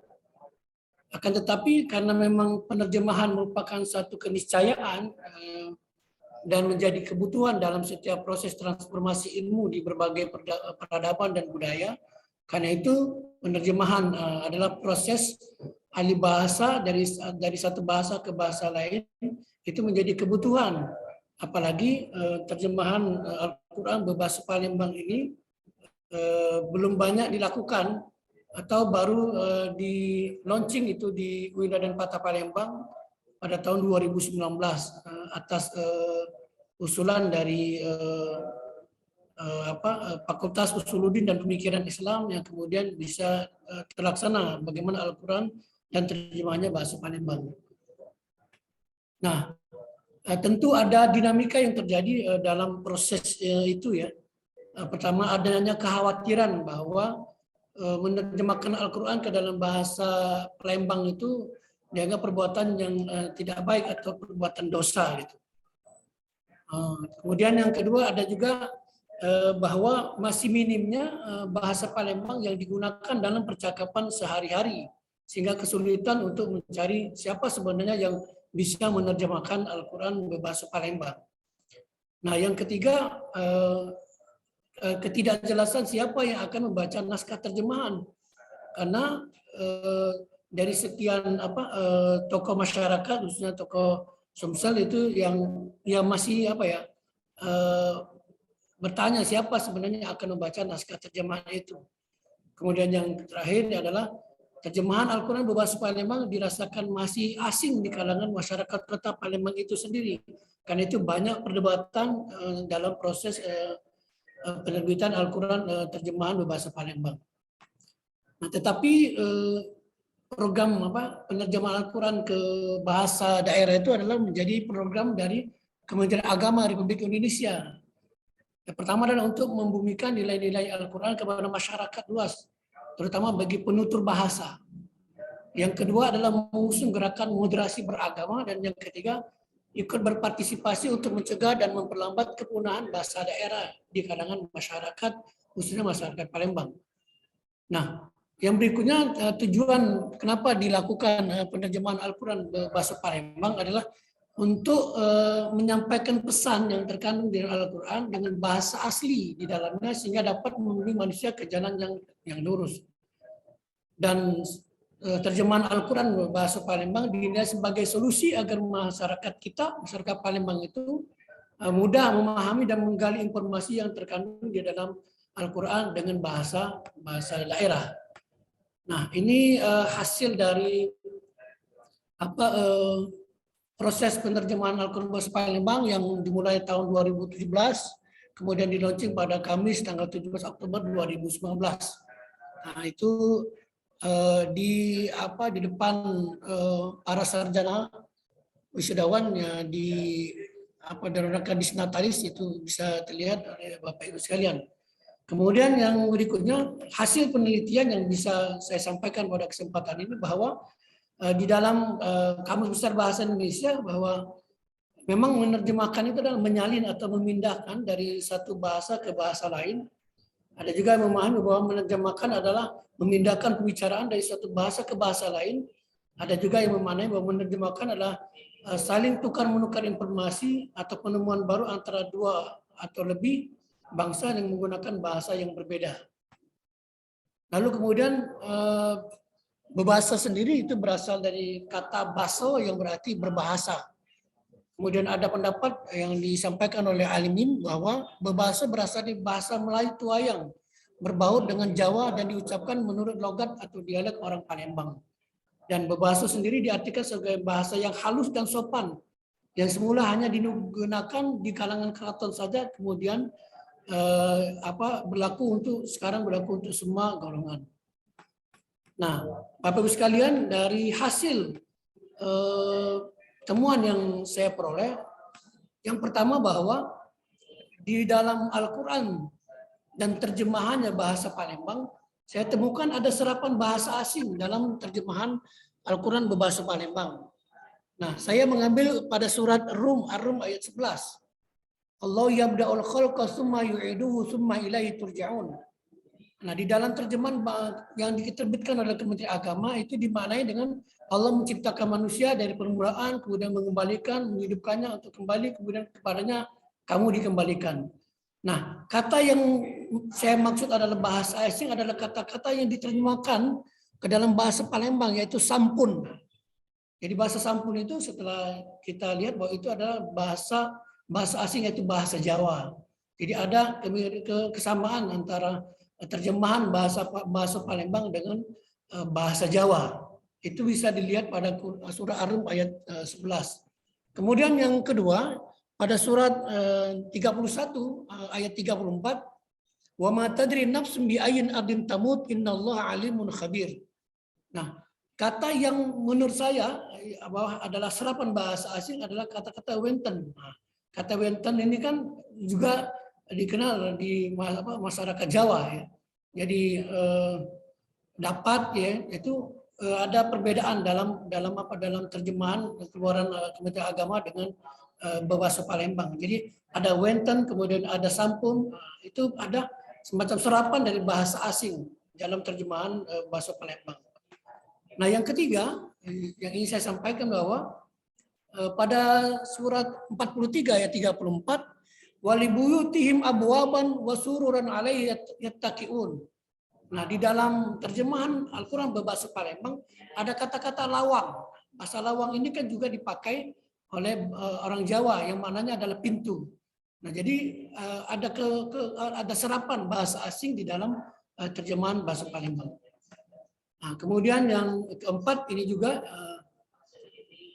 Akan tetapi karena memang penerjemahan merupakan satu keniscayaan dan menjadi kebutuhan dalam setiap proses transformasi ilmu di berbagai peradaban dan budaya. Karena itu penerjemahan adalah proses alih bahasa dari satu bahasa ke bahasa lain, itu menjadi kebutuhan. Apalagi terjemahan Al-Quran berbahasa Palembang ini belum banyak dilakukan atau baru di launching itu di UIN Raden Patah Palembang pada tahun 2019 atas usulan dari Fakultas Usuluddin dan Pemikiran Islam yang kemudian bisa terlaksana bagaimana Al-Quran dan terjemahannya bahasa Palembang. Nah, tentu ada dinamika yang terjadi dalam proses itu ya. Pertama adanya kekhawatiran bahwa menerjemahkan Al-Quran ke dalam bahasa Palembang itu dianggap perbuatan yang tidak baik atau perbuatan dosa gitu. Kemudian yang kedua ada juga bahwa masih minimnya bahasa Palembang yang digunakan dalam percakapan sehari-hari sehingga kesulitan untuk mencari siapa sebenarnya yang bisa menerjemahkan Al-Quran berbahasa Palembang. Nah, yang ketiga ketidakjelasan siapa yang akan membaca naskah terjemahan karena dari sekian tokoh masyarakat khususnya tokoh Sumsel itu yang masih bertanya siapa sebenarnya yang akan membaca naskah terjemahan itu. Kemudian yang terakhir adalah terjemahan Al-Quran berbahasa Palembang dirasakan masih asing di kalangan masyarakat kota Palembang itu sendiri. Karena itu banyak perdebatan dalam proses penerbitan Al-Quran terjemahan berbahasa Palembang. Nah, tetapi program penerjemahan Al-Quran ke bahasa daerah itu adalah menjadi program dari Kementerian Agama Republik Indonesia. Yang pertama adalah untuk membumikan nilai-nilai Al-Quran kepada masyarakat luas, terutama bagi penutur bahasa. Yang kedua adalah mengusung gerakan moderasi beragama, dan yang ketiga ikut berpartisipasi untuk mencegah dan memperlambat kepunahan bahasa daerah di kalangan masyarakat, khususnya masyarakat Palembang. Nah, yang berikutnya tujuan kenapa dilakukan penerjemahan Al-Quran bahasa Palembang adalah untuk menyampaikan pesan yang terkandung di Al-Quran dengan bahasa asli di dalamnya sehingga dapat membimbing manusia ke jalan yang lurus. Dan terjemahan Al-Quran bahasa Palembang dinilai sebagai solusi agar masyarakat Palembang itu mudah memahami dan menggali informasi yang terkandung di dalam Al-Quran dengan bahasa daerah. Nah, ini hasil dari proses penerjemahan Al-Quran bahasa Palembang yang dimulai tahun 2017 kemudian di-launching pada Kamis tanggal 17 Oktober 2019. Nah, itu di depan para sarjana wisudawan ya, di dalam disnatalis itu bisa terlihat oleh Bapak Ibu sekalian. Kemudian yang berikutnya, hasil penelitian yang bisa saya sampaikan pada kesempatan ini bahwa di dalam Kamus Besar Bahasa Indonesia bahwa memang menerjemahkan itu adalah menyalin atau memindahkan dari satu bahasa ke bahasa lain. Ada juga yang memahami bahwa menerjemahkan adalah memindahkan pembicaraan dari satu bahasa ke bahasa lain. Ada juga yang memahami bahwa menerjemahkan adalah saling tukar-menukar informasi atau penemuan baru antara dua atau lebih bangsa yang menggunakan bahasa yang berbeda. Lalu kemudian berbahasa sendiri itu berasal dari kata baso yang berarti berbahasa. Kemudian ada pendapat yang disampaikan oleh alimin bahwa berbahasa berasal dari bahasa Melayu Tuayang, berbaur dengan Jawa dan diucapkan menurut logat atau dialek orang Palembang. Dan berbahasa sendiri diartikan sebagai bahasa yang halus dan sopan, yang semula hanya digunakan di kalangan keraton saja, kemudian sekarang berlaku untuk semua golongan. Nah, Bapak Ibu sekalian, dari hasil temuan yang saya peroleh, yang pertama bahwa di dalam Al-Quran dan terjemahannya bahasa Palembang, saya temukan ada serapan bahasa asing dalam terjemahan Al-Quran berbahasa Palembang. Nah, saya mengambil pada surat Rum, Ar-Rum ayat 11. Allah yabda'ul khalqa summa yu'iduhu summa ilaihi turja'un. Nah, di dalam terjemahan yang diterbitkan oleh Kementerian Agama itu dimaknai dengan Allah menciptakan manusia dari permulaan, kemudian mengembalikan, menghidupkannya untuk kembali, kemudian kepadanya kamu dikembalikan. Nah, kata yang saya maksud adalah bahasa asing adalah kata-kata yang diterjemahkan ke dalam bahasa Palembang, yaitu sampun. Jadi bahasa sampun itu setelah kita lihat bahwa itu adalah bahasa asing, yaitu bahasa Jawa. Jadi ada kesamaan antara terjemahan bahasa Palembang dengan bahasa Jawa. Itu bisa dilihat pada surah Ar-Rum ayat 11. Kemudian yang kedua, pada surat 31 ayat 34, wa ma tadri nafsun bi ayyin ardin tamut innallaha alimun khabir. Nah, kata yang menurut saya bahwa adalah serapan bahasa asing adalah kata-kata wenten. Nah, kata wenten ini kan juga dikenal di masyarakat Jawa ya. Jadi dapat ya, itu ada perbedaan dalam terjemahan keluaran Kementerian Agama dengan berbahasa Palembang. Jadi ada wenten, kemudian ada sampun, itu ada semacam serapan dari bahasa asing dalam terjemahan bahasa Palembang. Nah, yang ketiga yang ingin saya sampaikan bahwa pada surat 43 ayat 34, walibuyutihim abwaban wasururan alaihi yattaqiun. Nah, di dalam terjemahan Al-Quran berbahasa Palembang ada kata-kata lawang. Bahasa lawang ini kan juga dipakai oleh orang Jawa yang maknanya adalah pintu. Nah, jadi ada serapan bahasa asing di dalam terjemahan bahasa Palembang. Nah, kemudian yang keempat ini juga,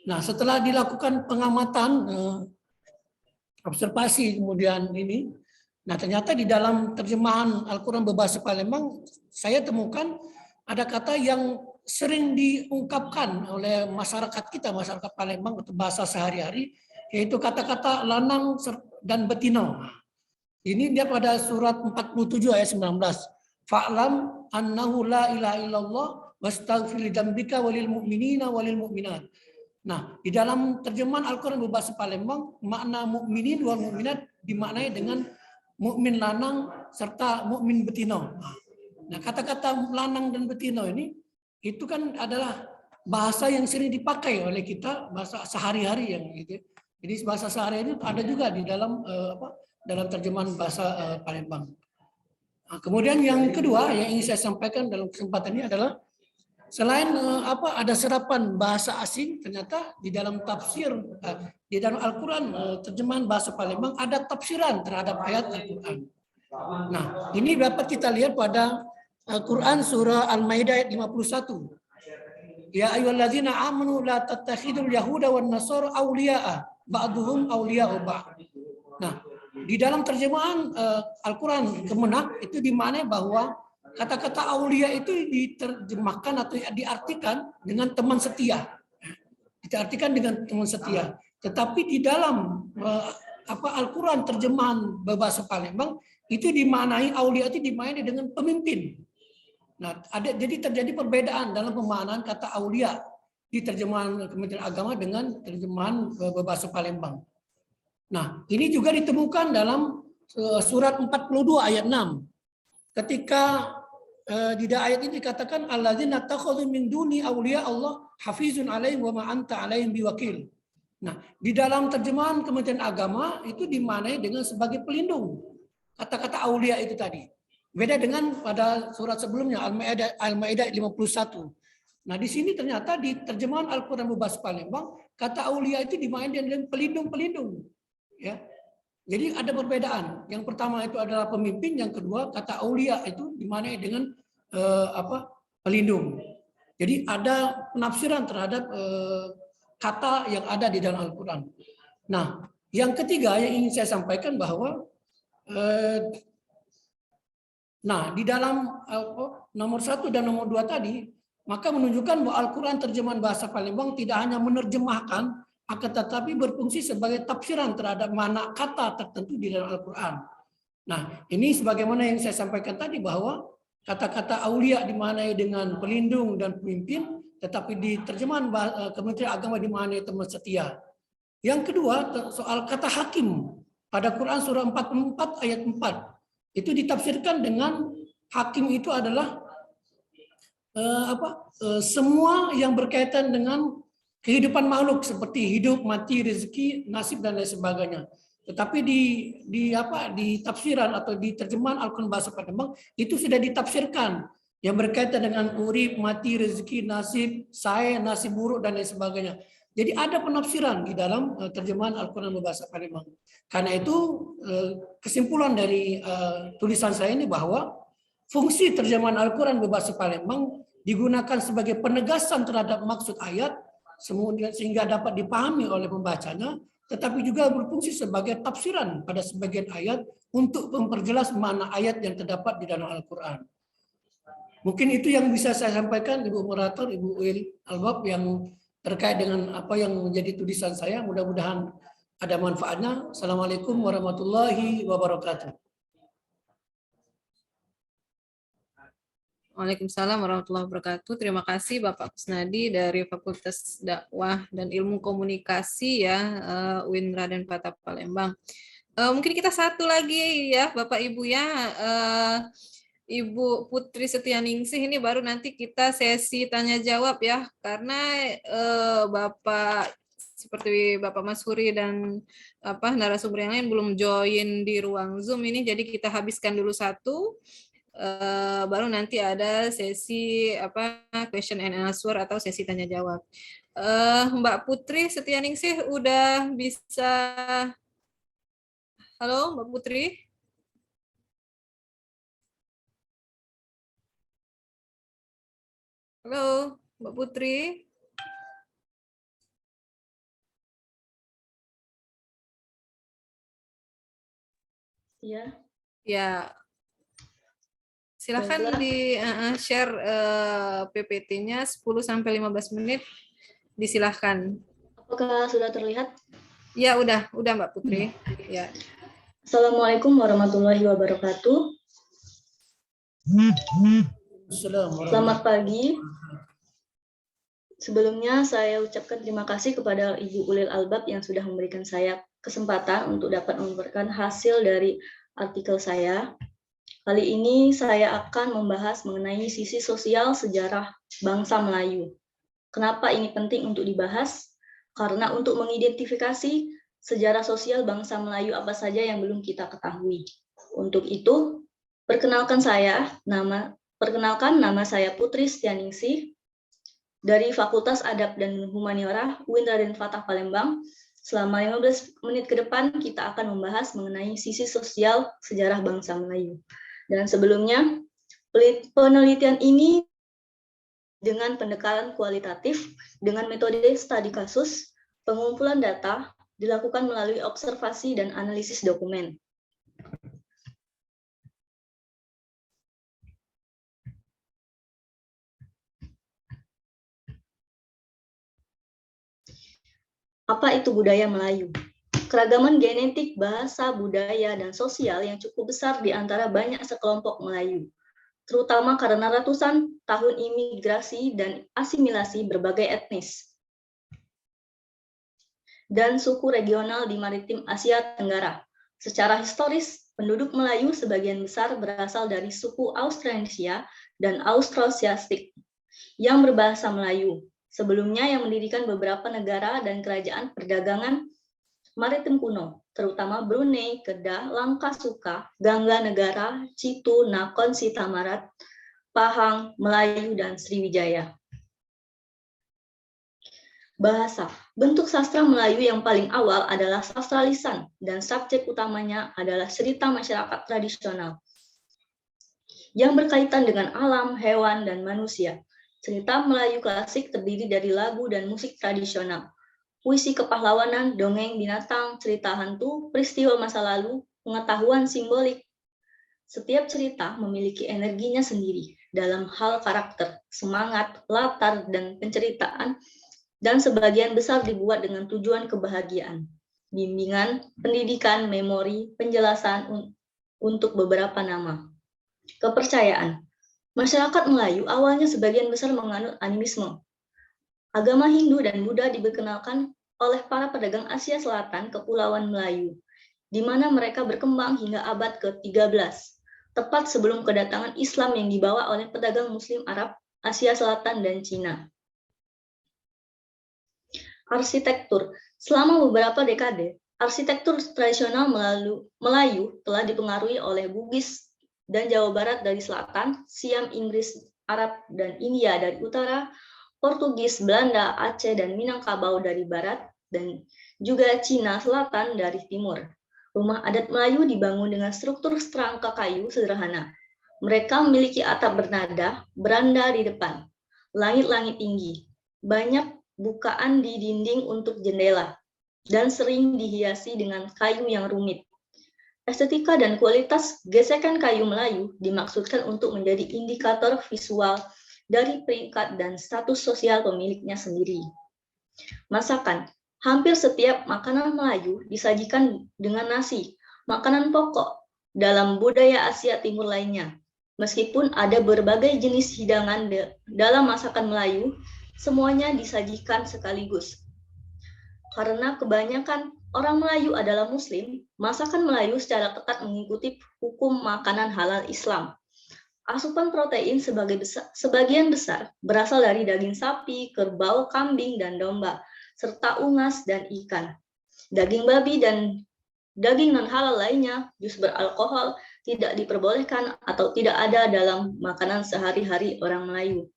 nah setelah dilakukan pengamatan, observasi kemudian ini, nah ternyata di dalam terjemahan Al-Quran berbahasa Palembang saya temukan ada kata yang sering diungkapkan oleh masyarakat kita, masyarakat Palembang atau bahasa sehari-hari, yaitu kata-kata lanang dan betino. Ini dia pada surat 47 ayat 19. Fa'lam annahu la ilaha illallah wastaghfir lidzambika walil mu'minina walil mu'minat. Nah, di dalam terjemahan Al-Quran berbahasa Palembang, makna mukminin wal mukminat dimaknai dengan mukmin lanang serta mukmin betino. Nah, kata-kata lanang dan betino ini itu kan adalah bahasa yang sering dipakai oleh kita, bahasa sehari-hari yang gitu. Jadi bahasa sehari-hari itu ada juga di dalam dalam terjemahan bahasa Palembang. Nah, kemudian yang kedua yang ingin saya sampaikan dalam kesempatan ini adalah selain ada serapan bahasa asing, ternyata di dalam tafsir di dalam Al-Quran terjemahan bahasa Palembang ada tafsiran terhadap ayat Al-Quran. Nah, ini dapat kita lihat pada Al-Quran surah Al-Maidah ayat 51. Ya ayyuhalladzina amanu la tattakhidul yahuda wan nasara awliya'a ba'duhum awliya'u ba'd. Nah, di dalam terjemahan Al-Quran Kemenak itu dimaknai bahwa kata-kata aulia itu diterjemahkan atau diartikan dengan teman setia. Diartikan dengan teman setia. Tetapi di dalam Al-Quran terjemahan berbahasa Palembang itu dimaknai aulia itu dimaknai dengan pemimpin. Nah, jadi terjadi perbedaan dalam pemaknaan kata aulia di terjemahan Kementerian Agama dengan terjemahan berbahasa Palembang. Nah, ini juga ditemukan dalam surat 42 ayat 6. Ketika di ayat ini dikatakan alladzina takhadhu min duni awliya Allah hafizun alaihim wa ma anta alaihim biwakil. Nah, di dalam terjemahan Kementerian Agama itu dimaknai dengan sebagai pelindung. Kata-kata aulia itu tadi. Beda dengan pada surat sebelumnya Al-Maidah 51. Nah, di sini ternyata di terjemahan Al-Qur'an berbahasa Palembang kata aulia itu dimaknai dengan pelindung-pelindung. Ya. Jadi ada perbedaan. Yang pertama itu adalah pemimpin, yang kedua kata aulia itu dimaknai dengan pelindung. Jadi ada penafsiran terhadap kata yang ada di dalam Al-Qur'an. Nah, yang ketiga yang ingin saya sampaikan bahwa di dalam nomor 1 dan nomor 2 tadi, maka menunjukkan bahwa Al-Qur'an terjemahan bahasa Palembang tidak hanya menerjemahkan, akan tetapi berfungsi sebagai tafsiran terhadap makna kata tertentu di dalam Al-Quran. Nah, ini sebagaimana yang saya sampaikan tadi bahwa kata-kata aulia dimaknai dengan pelindung dan pemimpin, tetapi di terjemahan Kementerian Agama dimaknai teman setia. Yang kedua, soal kata hakim pada Quran surah 44 ayat 4 itu ditafsirkan dengan hakim itu adalah semua yang berkaitan dengan kehidupan makhluk seperti hidup, mati, rezeki, nasib dan lain sebagainya. Tetapi di tafsiran atau di terjemahan Al-Quran bahasa Palembang itu sudah ditafsirkan yang berkaitan dengan urip, mati, rezeki, nasib, sae, nasib buruk dan lain sebagainya. Jadi ada penafsiran di dalam terjemahan Al-Quran berbahasa Palembang. Karena itu kesimpulan dari tulisan saya ini bahwa fungsi terjemahan Al-Quran berbahasa Palembang digunakan sebagai penegasan terhadap maksud ayat sehingga dapat dipahami oleh pembacanya, tetapi juga berfungsi sebagai tafsiran pada sebagian ayat untuk memperjelas makna ayat yang terdapat di dalam Al-Quran. Mungkin itu yang bisa saya sampaikan, Ibu Moderator, Ibu Wil Albab, yang terkait dengan apa yang menjadi tulisan saya. Mudah-mudahan ada manfaatnya. Assalamualaikum warahmatullahi wabarakatuh. Waalaikumsalam warahmatullahi wabarakatuh. Terima kasih Bapak Kusnadi dari Fakultas Dakwah dan Ilmu Komunikasi ya, UIN Raden Patah Palembang. Mungkin kita satu lagi ya Bapak Ibu ya. Ibu Putri Setianingsih ini baru nanti kita sesi tanya jawab ya, karena Bapak seperti Bapak Mas Huri dan narasumber yang lain belum join di ruang Zoom ini, jadi kita habiskan dulu satu. Baru nanti ada sesi question and answer atau sesi tanya jawab. Mbak Putri Setianingsih udah bisa? Halo Mbak Putri. Halo Mbak Putri. Iya. Ya. Silakan di share PPT-nya 10-15 menit. Disilahkan. Apakah sudah terlihat? Ya, udah Mbak Putri. Ya. Assalamualaikum warahmatullahi wabarakatuh. Selamat pagi. Sebelumnya saya ucapkan terima kasih kepada Ibu Ulil Albab yang sudah memberikan saya kesempatan untuk dapat memberikan hasil dari artikel saya. Kali ini saya akan membahas mengenai sisi sosial sejarah bangsa Melayu. Kenapa ini penting untuk dibahas? Karena untuk mengidentifikasi sejarah sosial bangsa Melayu apa saja yang belum kita ketahui. Untuk itu, perkenalkan nama saya Putri Setianingsih dari Fakultas Adab dan Humaniora UIN Raden Fatah Palembang. Selama 15 menit ke depan kita akan membahas mengenai sisi sosial sejarah bangsa Melayu. Dan sebelumnya, penelitian ini dengan pendekatan kualitatif dengan metode studi kasus, pengumpulan data dilakukan melalui observasi dan analisis dokumen. Apa itu budaya Melayu? Keragaman genetik, bahasa, budaya, dan sosial yang cukup besar di antara banyak sekelompok Melayu, terutama karena ratusan tahun imigrasi dan asimilasi berbagai etnis dan suku regional di maritim Asia Tenggara. Secara historis, penduduk Melayu sebagian besar berasal dari suku Austronesia dan Austrasiatik yang berbahasa Melayu, sebelumnya yang mendirikan beberapa negara dan kerajaan perdagangan maritim kuno, terutama Brunei, Kedah, Langkasuka, Gangga Negara, Citu, Nakon, Sitamarat, Pahang, Melayu, dan Sriwijaya. Bahasa. Bentuk sastra Melayu yang paling awal adalah sastra lisan, dan subjek utamanya adalah cerita masyarakat tradisional yang berkaitan dengan alam, hewan, dan manusia. Cerita Melayu klasik terdiri dari lagu dan musik tradisional, puisi kepahlawanan, dongeng binatang, cerita hantu, peristiwa masa lalu, pengetahuan simbolik. Setiap cerita memiliki energinya sendiri dalam hal karakter, semangat, latar, dan penceritaan, dan sebagian besar dibuat dengan tujuan kebahagiaan, bimbingan, pendidikan, memori, penjelasan untuk beberapa nama. Kepercayaan. Masyarakat Melayu awalnya sebagian besar menganut animisme. Agama Hindu dan Buddha diperkenalkan oleh para pedagang Asia Selatan Kepulauan Melayu, di mana mereka berkembang hingga abad ke-13, tepat sebelum kedatangan Islam yang dibawa oleh pedagang Muslim Arab, Asia Selatan, dan Cina. Arsitektur. Selama beberapa dekade, arsitektur tradisional Melayu telah dipengaruhi oleh Bugis dan Jawa Barat dari selatan, Siam, Inggris, Arab, dan India dari utara, Portugis, Belanda, Aceh, dan Minangkabau dari barat, dan juga Cina Selatan dari timur. Rumah adat Melayu dibangun dengan struktur serangka kayu sederhana. Mereka memiliki atap bernada, beranda di depan, langit-langit tinggi, banyak bukaan di dinding untuk jendela, dan sering dihiasi dengan kayu yang rumit. Estetika dan kualitas gesekan kayu Melayu dimaksudkan untuk menjadi indikator visual dari peringkat dan status sosial pemiliknya sendiri. Masakan. Hampir setiap makanan Melayu disajikan dengan nasi, makanan pokok dalam budaya Asia Timur lainnya. Meskipun ada berbagai jenis hidangan dalam masakan Melayu, semuanya disajikan sekaligus. Karena kebanyakan orang Melayu adalah Muslim, masakan Melayu secara ketat mengikuti hukum makanan halal Islam. Asupan protein sebagian besar berasal dari daging sapi, kerbau, kambing, dan domba, serta unggas dan ikan. Daging babi dan daging non-halal lainnya, jus beralkohol, tidak diperbolehkan atau tidak ada dalam makanan sehari-hari orang Melayu.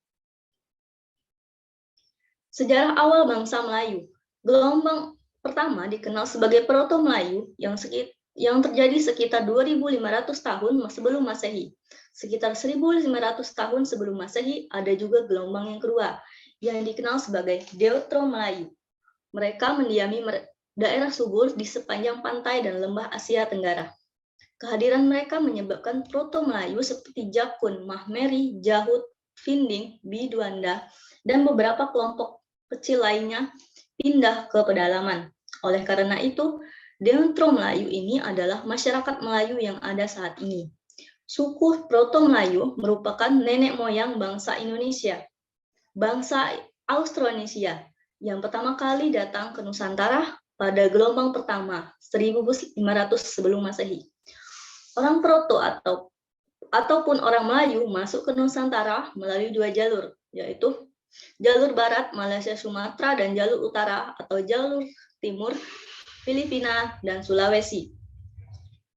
Sejarah awal bangsa Melayu. Gelombang pertama dikenal sebagai Proto-Melayu yang terjadi sekitar 2.500 tahun sebelum Masehi. Sekitar 1.500 tahun sebelum Masehi ada juga gelombang yang kedua yang dikenal sebagai Deutero-Melayu. Mereka mendiami daerah subur di sepanjang pantai dan lembah Asia Tenggara. Kehadiran mereka menyebabkan Proto-Melayu seperti Jakun, Mahmeri, Jahut, Vinding, Biduanda, dan beberapa kelompok kecil lainnya pindah ke pedalaman. Oleh karena itu, Deutero-Melayu ini adalah masyarakat Melayu yang ada saat ini. Suku Proto-Melayu merupakan nenek moyang bangsa Indonesia, bangsa Austronesia, yang pertama kali datang ke Nusantara pada gelombang pertama 1.500 sebelum Masehi. Orang Proto ataupun orang Melayu masuk ke Nusantara melalui dua jalur, yaitu jalur barat Malaysia Sumatera dan jalur utara atau jalur timur Filipina dan Sulawesi.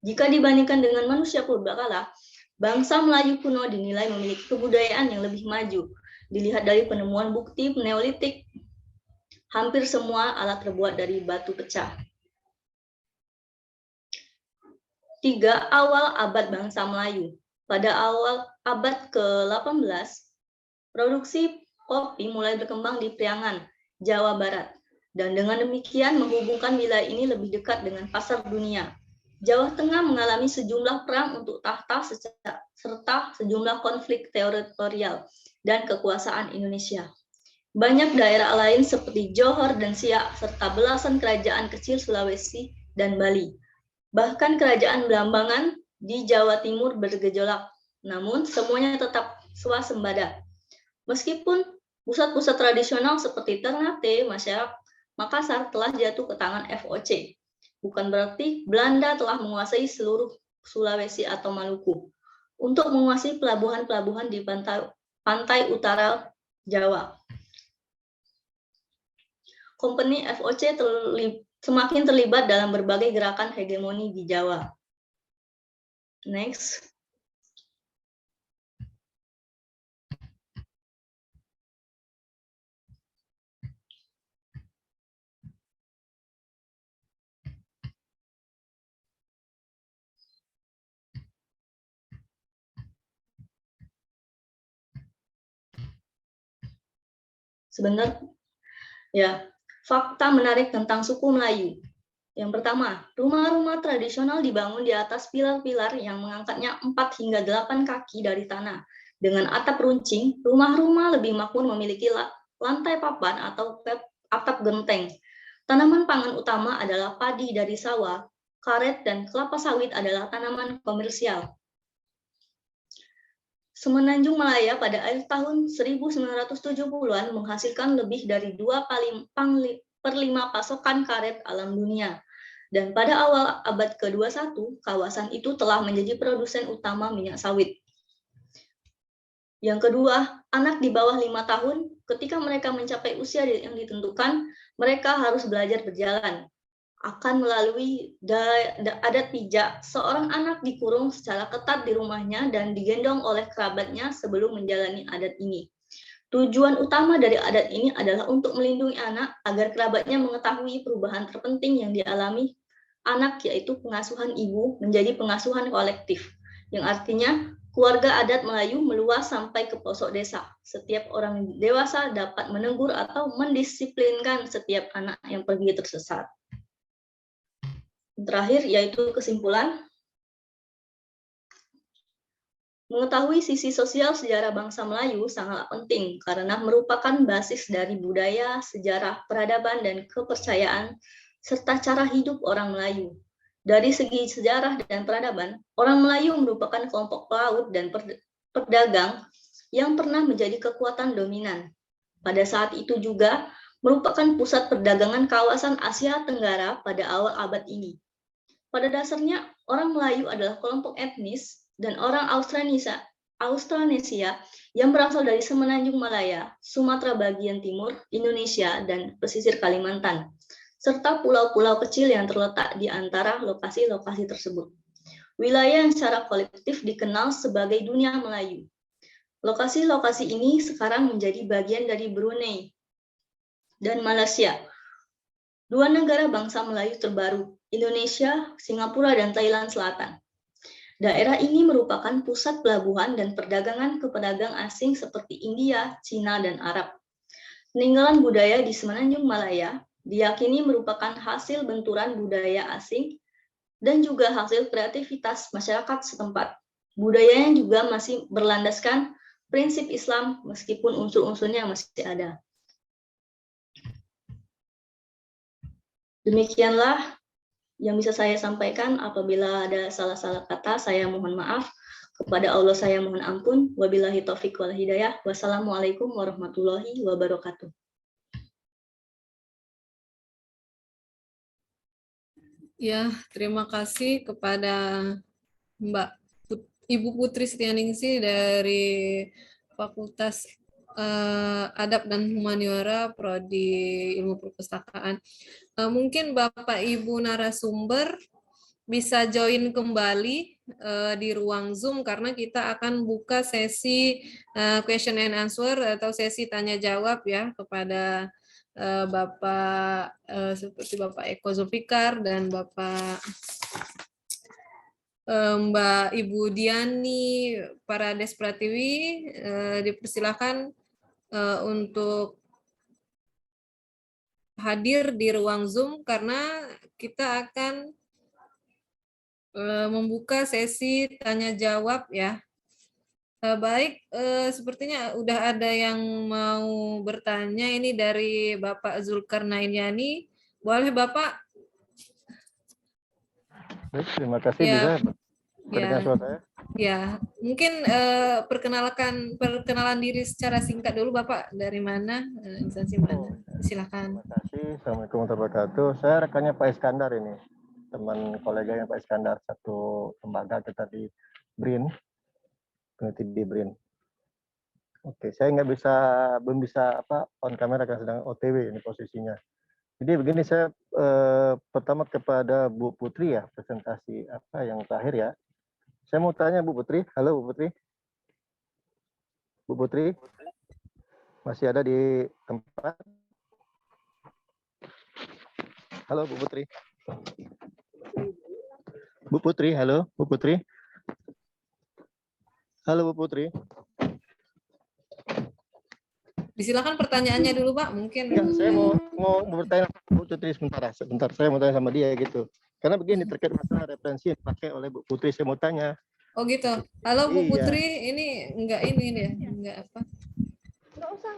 Jika dibandingkan dengan manusia purbakala, bangsa Melayu kuno dinilai memiliki kebudayaan yang lebih maju. Dilihat dari penemuan bukti Neolitik, hampir semua alat terbuat dari batu pecah. 3. Awal abad bangsa Melayu. Pada awal abad ke-18, produksi kopi mulai berkembang di Priangan, Jawa Barat, dan dengan demikian menghubungkan wilayah ini lebih dekat dengan pasar dunia. Jawa Tengah mengalami sejumlah perang untuk tahta serta sejumlah konflik teritorial dan kekuasaan Indonesia. Banyak daerah lain seperti Johor dan Siak, serta belasan kerajaan kecil Sulawesi dan Bali. Bahkan kerajaan Belambangan di Jawa Timur bergejolak, namun semuanya tetap swasembada. Meskipun pusat-pusat tradisional seperti Ternate, Makassar telah jatuh ke tangan FOC. Bukan berarti Belanda telah menguasai seluruh Sulawesi atau Maluku. Untuk menguasai pelabuhan-pelabuhan di pantai utara Jawa. Company FOC semakin terlibat dalam berbagai gerakan hegemoni di Jawa. Next. Sebenarnya, ya, fakta menarik tentang suku Melayu. Yang pertama, rumah-rumah tradisional dibangun di atas pilar-pilar yang mengangkatnya 4 hingga 8 kaki dari tanah. Dengan atap runcing, rumah-rumah lebih makmur memiliki lantai papan atau atap genteng. Tanaman pangan utama adalah padi dari sawah, karet, dan kelapa sawit adalah tanaman komersial. Semenanjung Malaya pada akhir tahun 1970-an menghasilkan lebih dari 2/5 pasokan karet alam dunia. Dan pada awal abad ke-21, kawasan itu telah menjadi produsen utama minyak sawit. Yang kedua, anak di bawah 5 tahun, ketika mereka mencapai usia yang ditentukan, mereka harus belajar berjalan. Akan melalui adat pijak, seorang anak dikurung secara ketat di rumahnya dan digendong oleh kerabatnya sebelum menjalani adat ini. Tujuan utama dari adat ini adalah untuk melindungi anak agar kerabatnya mengetahui perubahan terpenting yang dialami anak, yaitu pengasuhan ibu menjadi pengasuhan kolektif, yang artinya keluarga adat Melayu meluas sampai ke pelosok desa. Setiap orang dewasa dapat menegur atau mendisiplinkan setiap anak yang pergi tersesat. Terakhir, yaitu kesimpulan. Mengetahui sisi sosial sejarah bangsa Melayu sangat penting karena merupakan basis dari budaya, sejarah, peradaban, dan kepercayaan, serta cara hidup orang Melayu. Dari segi sejarah dan peradaban, orang Melayu merupakan kelompok pelaut dan pedagang yang pernah menjadi kekuatan dominan. Pada saat itu juga merupakan pusat perdagangan kawasan Asia Tenggara pada awal abad ini. Pada dasarnya, orang Melayu adalah kelompok etnis dan orang Austronesia yang berasal dari Semenanjung Malaya, Sumatera bagian timur, Indonesia, dan pesisir Kalimantan, serta pulau-pulau kecil yang terletak di antara lokasi-lokasi tersebut. Wilayah yang secara kolektif dikenal sebagai dunia Melayu. Lokasi-lokasi ini sekarang menjadi bagian dari Brunei dan Malaysia, dua negara bangsa Melayu terbaru, Indonesia, Singapura, dan Thailand Selatan. Daerah ini merupakan pusat pelabuhan dan perdagangan ke pedagang asing seperti India, Cina, dan Arab. Peninggalan budaya di Semenanjung Malaya diyakini merupakan hasil benturan budaya asing dan juga hasil kreativitas masyarakat setempat. Budayanya juga masih berlandaskan prinsip Islam meskipun unsur-unsurnya masih ada. Demikianlah yang bisa saya sampaikan. Apabila ada salah-salah kata, saya mohon maaf. Kepada Allah saya mohon ampun. Wabillahi taufiq wal hidayah. Wassalamualaikum warahmatullahi wabarakatuh. Ya, terima kasih kepada Ibu Putri Setianingsih dari Fakultas Adab dan Humaniora Prodi Ilmu Perpustakaan. Mungkin Bapak Ibu narasumber bisa join kembali di ruang Zoom karena kita akan buka sesi question and answer atau sesi tanya jawab ya kepada Bapak seperti Bapak Eko Zulfikar dan Bapak Mbak Ibu Diani Parades Pratiwi, dipersilakan untuk hadir di ruang Zoom karena kita akan membuka sesi tanya jawab ya. Baik, sepertinya udah ada yang mau bertanya ini dari Bapak Zulkarnain Yani. Boleh Bapak? Baik, terima kasih. Ya, Bisa ya, mendengar suara saya? ya. Mungkin perkenalan diri secara singkat dulu Bapak. Dari mana? Instansi mana? Silakan. Terima kasih. Assalamualaikum warahmatullahi wabarakatuh. Saya rekannya Pak Iskandar ini, teman koleganya Pak Iskandar, satu lembaga kita di BRIN, peneliti di BRIN. Oke, saya belum bisa on kamera karena sedang OTW ini posisinya. Jadi begini, saya pertama kepada Bu Putri ya, presentasi yang terakhir ya. Saya mau tanya Bu Putri, halo Bu Putri. Bu Putri, masih ada di tempat? Halo Bu Putri. Bu Putri, halo Bu Putri. Halo Bu Putri. Disilakan pertanyaannya dulu Pak, mungkin. Ya, saya mau bertanya Bu Putri sebentar, saya mau tanya sama dia gitu. Karena begini, terkait masalah referensi yang dipakai oleh Bu Putri, saya mau tanya. Oh gitu. Halo Bu Iya. Putri, ini enggak ini dia, enggak apa. Nggak usah.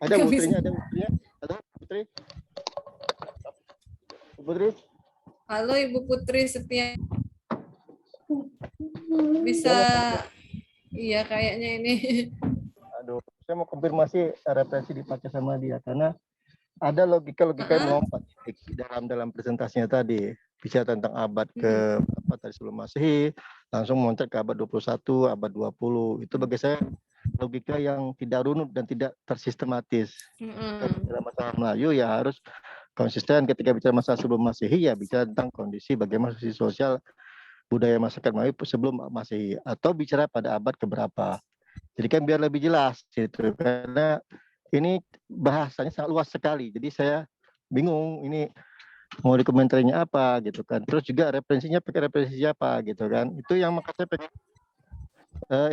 Ada Bu Putrinya, ada Bu Putrinya. Halo Bu Putri. Bu Putri. Halo Ibu Putri Setia. Bisa, iya kayaknya ini. Aduh, saya mau konfirmasi referensi dipakai sama dia karena ada logika yang melompat dalam presentasinya tadi. Bicara tentang abad ke berapa tadi sebelum Masehi, langsung loncat ke abad 21, abad 20. Itu bagi saya logika yang tidak runut dan tidak tersistematis. Dalam masalah Melayu ya harus konsisten, ketika bicara masalah sebelum Masehi ya bicara tentang kondisi bagaimana kondisi sosial budaya masyarakat Melayu sebelum Masehi, atau bicara pada abad keberapa. Jadi kan biar lebih jelas gitu, karena ini bahasanya sangat luas sekali. Jadi saya bingung ini mau dikomentarinya apa gitu kan. Terus juga referensinya pakai referensi siapa gitu kan. Itu yang maka saya pengen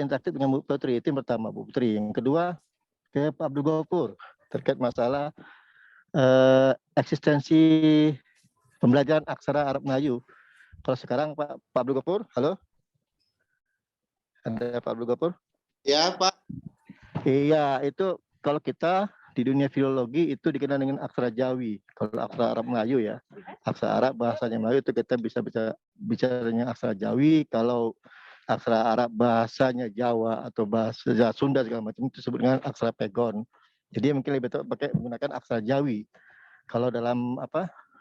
interaktif dengan Bu Putri. Itu yang pertama Bu Putri. Yang kedua ke Pak Abdul Ghafur terkait masalah eksistensi pembelajaran aksara Arab Melayu. Kalau sekarang Pak Abdul Ghafur, halo? Ada Pak Abdul Ghafur? Ya Pak. Iya, itu kalau kita di dunia filologi itu dikenal dengan aksara Jawi. Kalau aksara Arab Melayu ya, aksara Arab bahasanya Melayu itu kita bisa bicaranya aksara Jawi. Kalau aksara Arab bahasanya Jawa atau bahasa Sunda segala macam itu disebut dengan aksara Pegon. Jadi mungkin lebih tepat pakai menggunakan aksara Jawi. Kalau dalam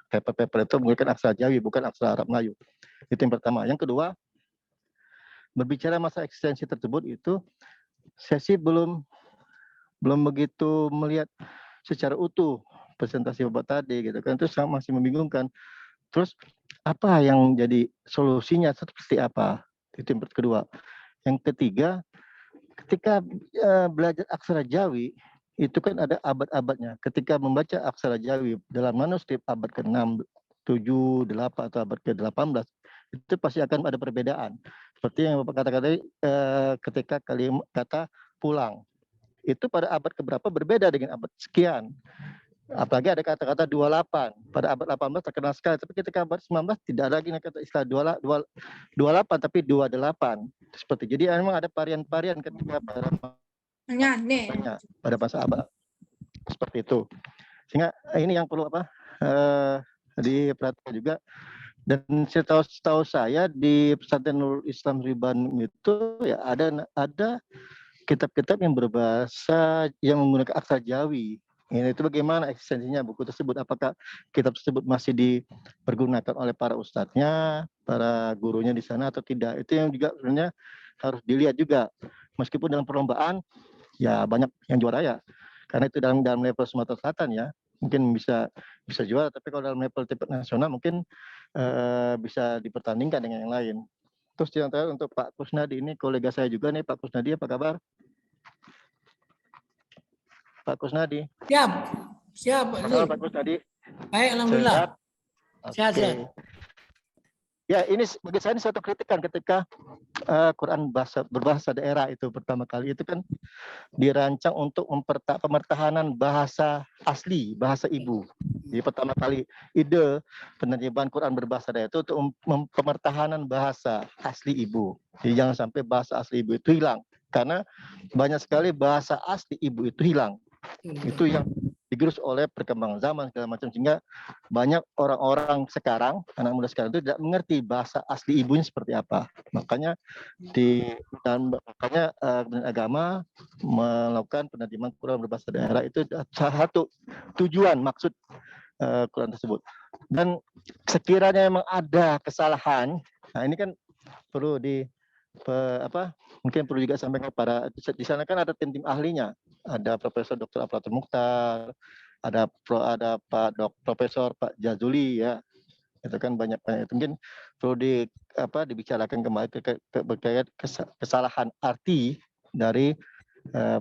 paper itu menggunakan aksara Jawi bukan aksara Arab Melayu. Itu yang pertama. Yang kedua, berbicara masa eksistensi tersebut itu sesi belum begitu melihat secara utuh presentasi Bapak tadi gitu kan, terus masih membingungkan. Terus apa yang jadi solusinya seperti apa? Itu yang kedua. Yang ketiga, ketika belajar aksara Jawi itu kan ada abad-abadnya. Ketika membaca aksara Jawi dalam manuskrip abad ke-6, 7, 8 atau abad ke-18 itu pasti akan ada perbedaan. Seperti yang Bapak katakan tadi ketika kata pulang. Itu pada abad keberapa berbeda dengan abad sekian. Apalagi ada kata-kata 28. Pada abad 18 terkenal sekali. Tapi ketika abad 19 tidak ada lagi kata istilah 28 tapi 28. Seperti jadi memang ada varian-varian ketika pada masa abad seperti itu. Sehingga ini yang perlu diperhatikan juga. Dan setahu saya di Pesantren Nurul Islam Riban itu ya ada kitab-kitab yang berbahasa yang menggunakan aksara Jawi. Ini itu bagaimana eksistensinya buku tersebut? Apakah kitab tersebut masih dipergunakan oleh para ustadznya, para gurunya di sana atau tidak? Itu yang juga sebenarnya harus dilihat juga. Meskipun dalam perlombaan ya banyak yang juara ya, karena itu dalam level Sumatera Selatan ya, mungkin bisa juara. Tapi kalau dalam level tingkat nasional mungkin bisa dipertandingkan dengan yang lain. Terus yang terakhir untuk Pak Kusnadi, ini kolega saya juga nih, Pak Kusnadi, apa kabar? Pak Kusnadi. Siap. Halo Pak Kusnadi. Baik, alhamdulillah. Sehat. Ya, ini bagi saya ini suatu kritikan ketika Quran berbahasa daerah itu pertama kali itu kan dirancang untuk pemertahanan bahasa asli, bahasa ibu. Jadi pertama kali ide penerjemahan Quran berbahasa daerah itu untuk pemertahanan bahasa asli ibu. Jadi jangan sampai bahasa asli ibu itu hilang. Karena banyak sekali bahasa asli ibu itu hilang. Itu yang digerus oleh perkembangan zaman segala macam, sehingga banyak orang-orang sekarang, anak muda sekarang itu tidak mengerti bahasa asli ibunya seperti apa. Makanya Kementerian Agama melakukan penerjemahan Quran berbahasa daerah, itu salah satu tujuan maksud Quran tersebut. Dan sekiranya memang ada kesalahan, nah ini kan perlu mungkin perlu juga sampaikan kepada, di sana kan ada tim ahlinya, ada Profesor Dr. Aflatun Mukhtar, ada Profesor Pak Jazuli ya, itu kan banyak itu mungkin perlu dibicarakan kembali terkait kesalahan arti dari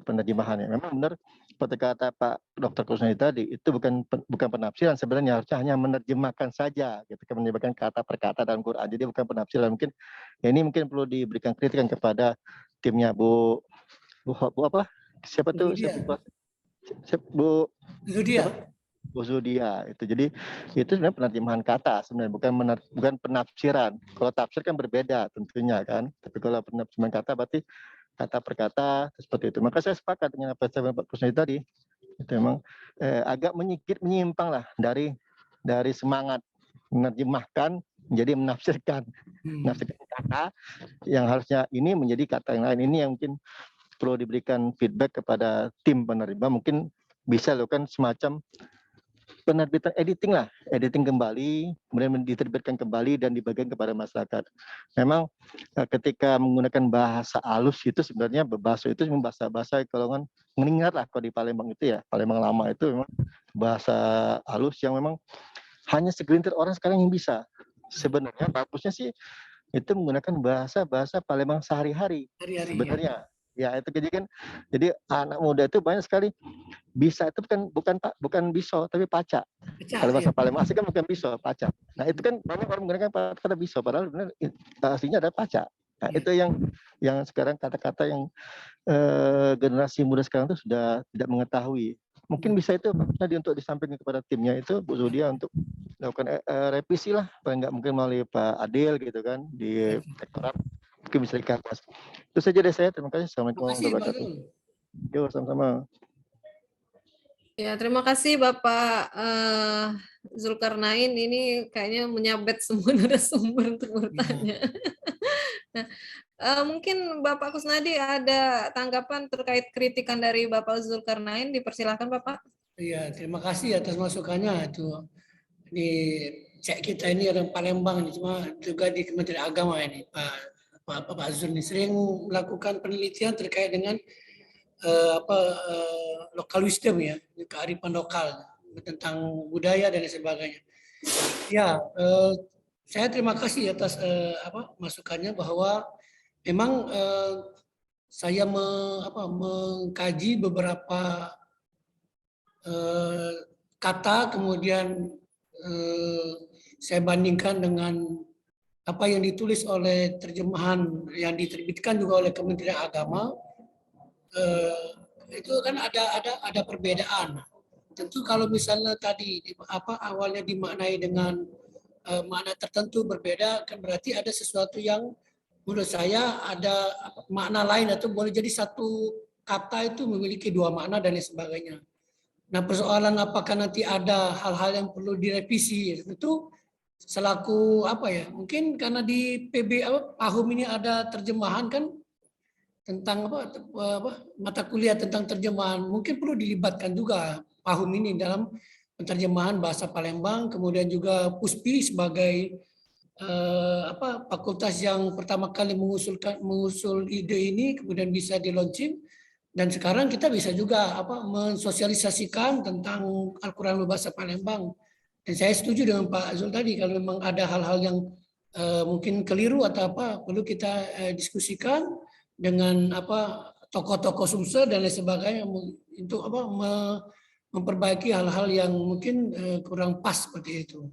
penerjemahannya. Memang benar seperti kata Pak Dr. Kusnadi tadi, itu bukan penafsiran, sebenarnya harusnya hanya menerjemahkan saja, gitu, menerjemahkan kata per kata dalam Quran. Jadi bukan penafsiran. Mungkin ya ini mungkin perlu diberikan kritikan kepada timnya Bu apa? Siapa tuh? Bu Zudia itu. Jadi itu sebenarnya penerjemahan kata, sebenarnya bukan penafsiran. Kalau tafsir kan berbeda tentunya kan. Tapi kalau penerjemahan kata berarti kata per kata seperti itu. Maka saya sepakat dengan apa yang Pak Kusnadi tadi. Itu memang agak menyimpang lah dari semangat menerjemahkan menjadi menafsirkan. Menafsirkan kata yang harusnya ini menjadi kata yang lain. Ini yang mungkin perlu diberikan feedback kepada tim penerima. Mungkin bisa lakukan semacam penerbitan editing kembali, kemudian diterbitkan kembali dan dibagikan kepada masyarakat. Memang ketika menggunakan bahasa halus itu sebenarnya bahasa itu bahasa kalau kan mengingat lah kalau di Palembang itu ya, Palembang lama itu memang bahasa halus yang memang hanya segelintir orang sekarang yang bisa. Sebenarnya bagusnya sih itu menggunakan bahasa Palembang sehari-hari sebenarnya. Ya itu jadi anak muda itu banyak sekali bisa itu bukan biso tapi paca. Kalau bahasa Palembang asli kan bukan biso, paca. Nah itu kan banyak orang menggunakan kata biso padahal benar aslinya ada paca. Nah itu yang sekarang kata-kata yang generasi muda sekarang itu sudah tidak mengetahui. Mungkin bisa itu tadi untuk disampaikan kepada timnya itu Bu Zudia untuk melakukan revisi lah, paling nggak mungkin melalui Pak Adil gitu kan di rektorat. Mungkin bisa dikatas. Itu saja dari saya. Terima kasih. Assalamualaikum warahmatullahi wabarakatuh. Yo, sama-sama. Ya, terima kasih Bapak Zulkarnain. Ini kayaknya menyabet semua narasumber untuk bertanya. Nah, mungkin Bapak Kusnadi ada tanggapan terkait kritikan dari Bapak Zulkarnain. Dipersilakan Bapak. Iya, terima kasih atas masukannya itu. Di cek kita ini orang Palembang, cuma juga di Kementerian Agama ini Pak Zul ini sering melakukan penelitian terkait dengan local wisdom ya, kearifan lokal tentang budaya dan sebagainya. Ya, saya terima kasih atas masukannya bahwa memang saya mengkaji beberapa kata, kemudian saya bandingkan dengan apa yang ditulis oleh terjemahan yang diterbitkan juga oleh Kementerian Agama. Itu kan ada perbedaan. Tentu kalau misalnya tadi awalnya dimaknai dengan makna tertentu berbeda, kan berarti ada sesuatu yang menurut saya ada makna lain atau boleh jadi satu kata itu memiliki dua makna dan lain sebagainya. Nah, persoalan apakah nanti ada hal-hal yang perlu direvisi itu selaku mungkin karena di PAHUM ini ada terjemahan kan tentang mata kuliah tentang terjemahan, mungkin perlu dilibatkan juga PAHUM ini dalam penerjemahan bahasa Palembang, kemudian juga PUSPI sebagai fakultas yang pertama kali mengusul ide ini, kemudian bisa di launching, dan sekarang kita bisa juga mensosialisasikan tentang Al-Quran berbahasa Palembang. Dan saya setuju dengan Pak Zul tadi, kalau memang ada hal-hal yang mungkin keliru atau perlu kita diskusikan dengan tokoh-tokoh Sumsel dan lain sebagainya untuk memperbaiki hal-hal yang mungkin kurang pas seperti itu.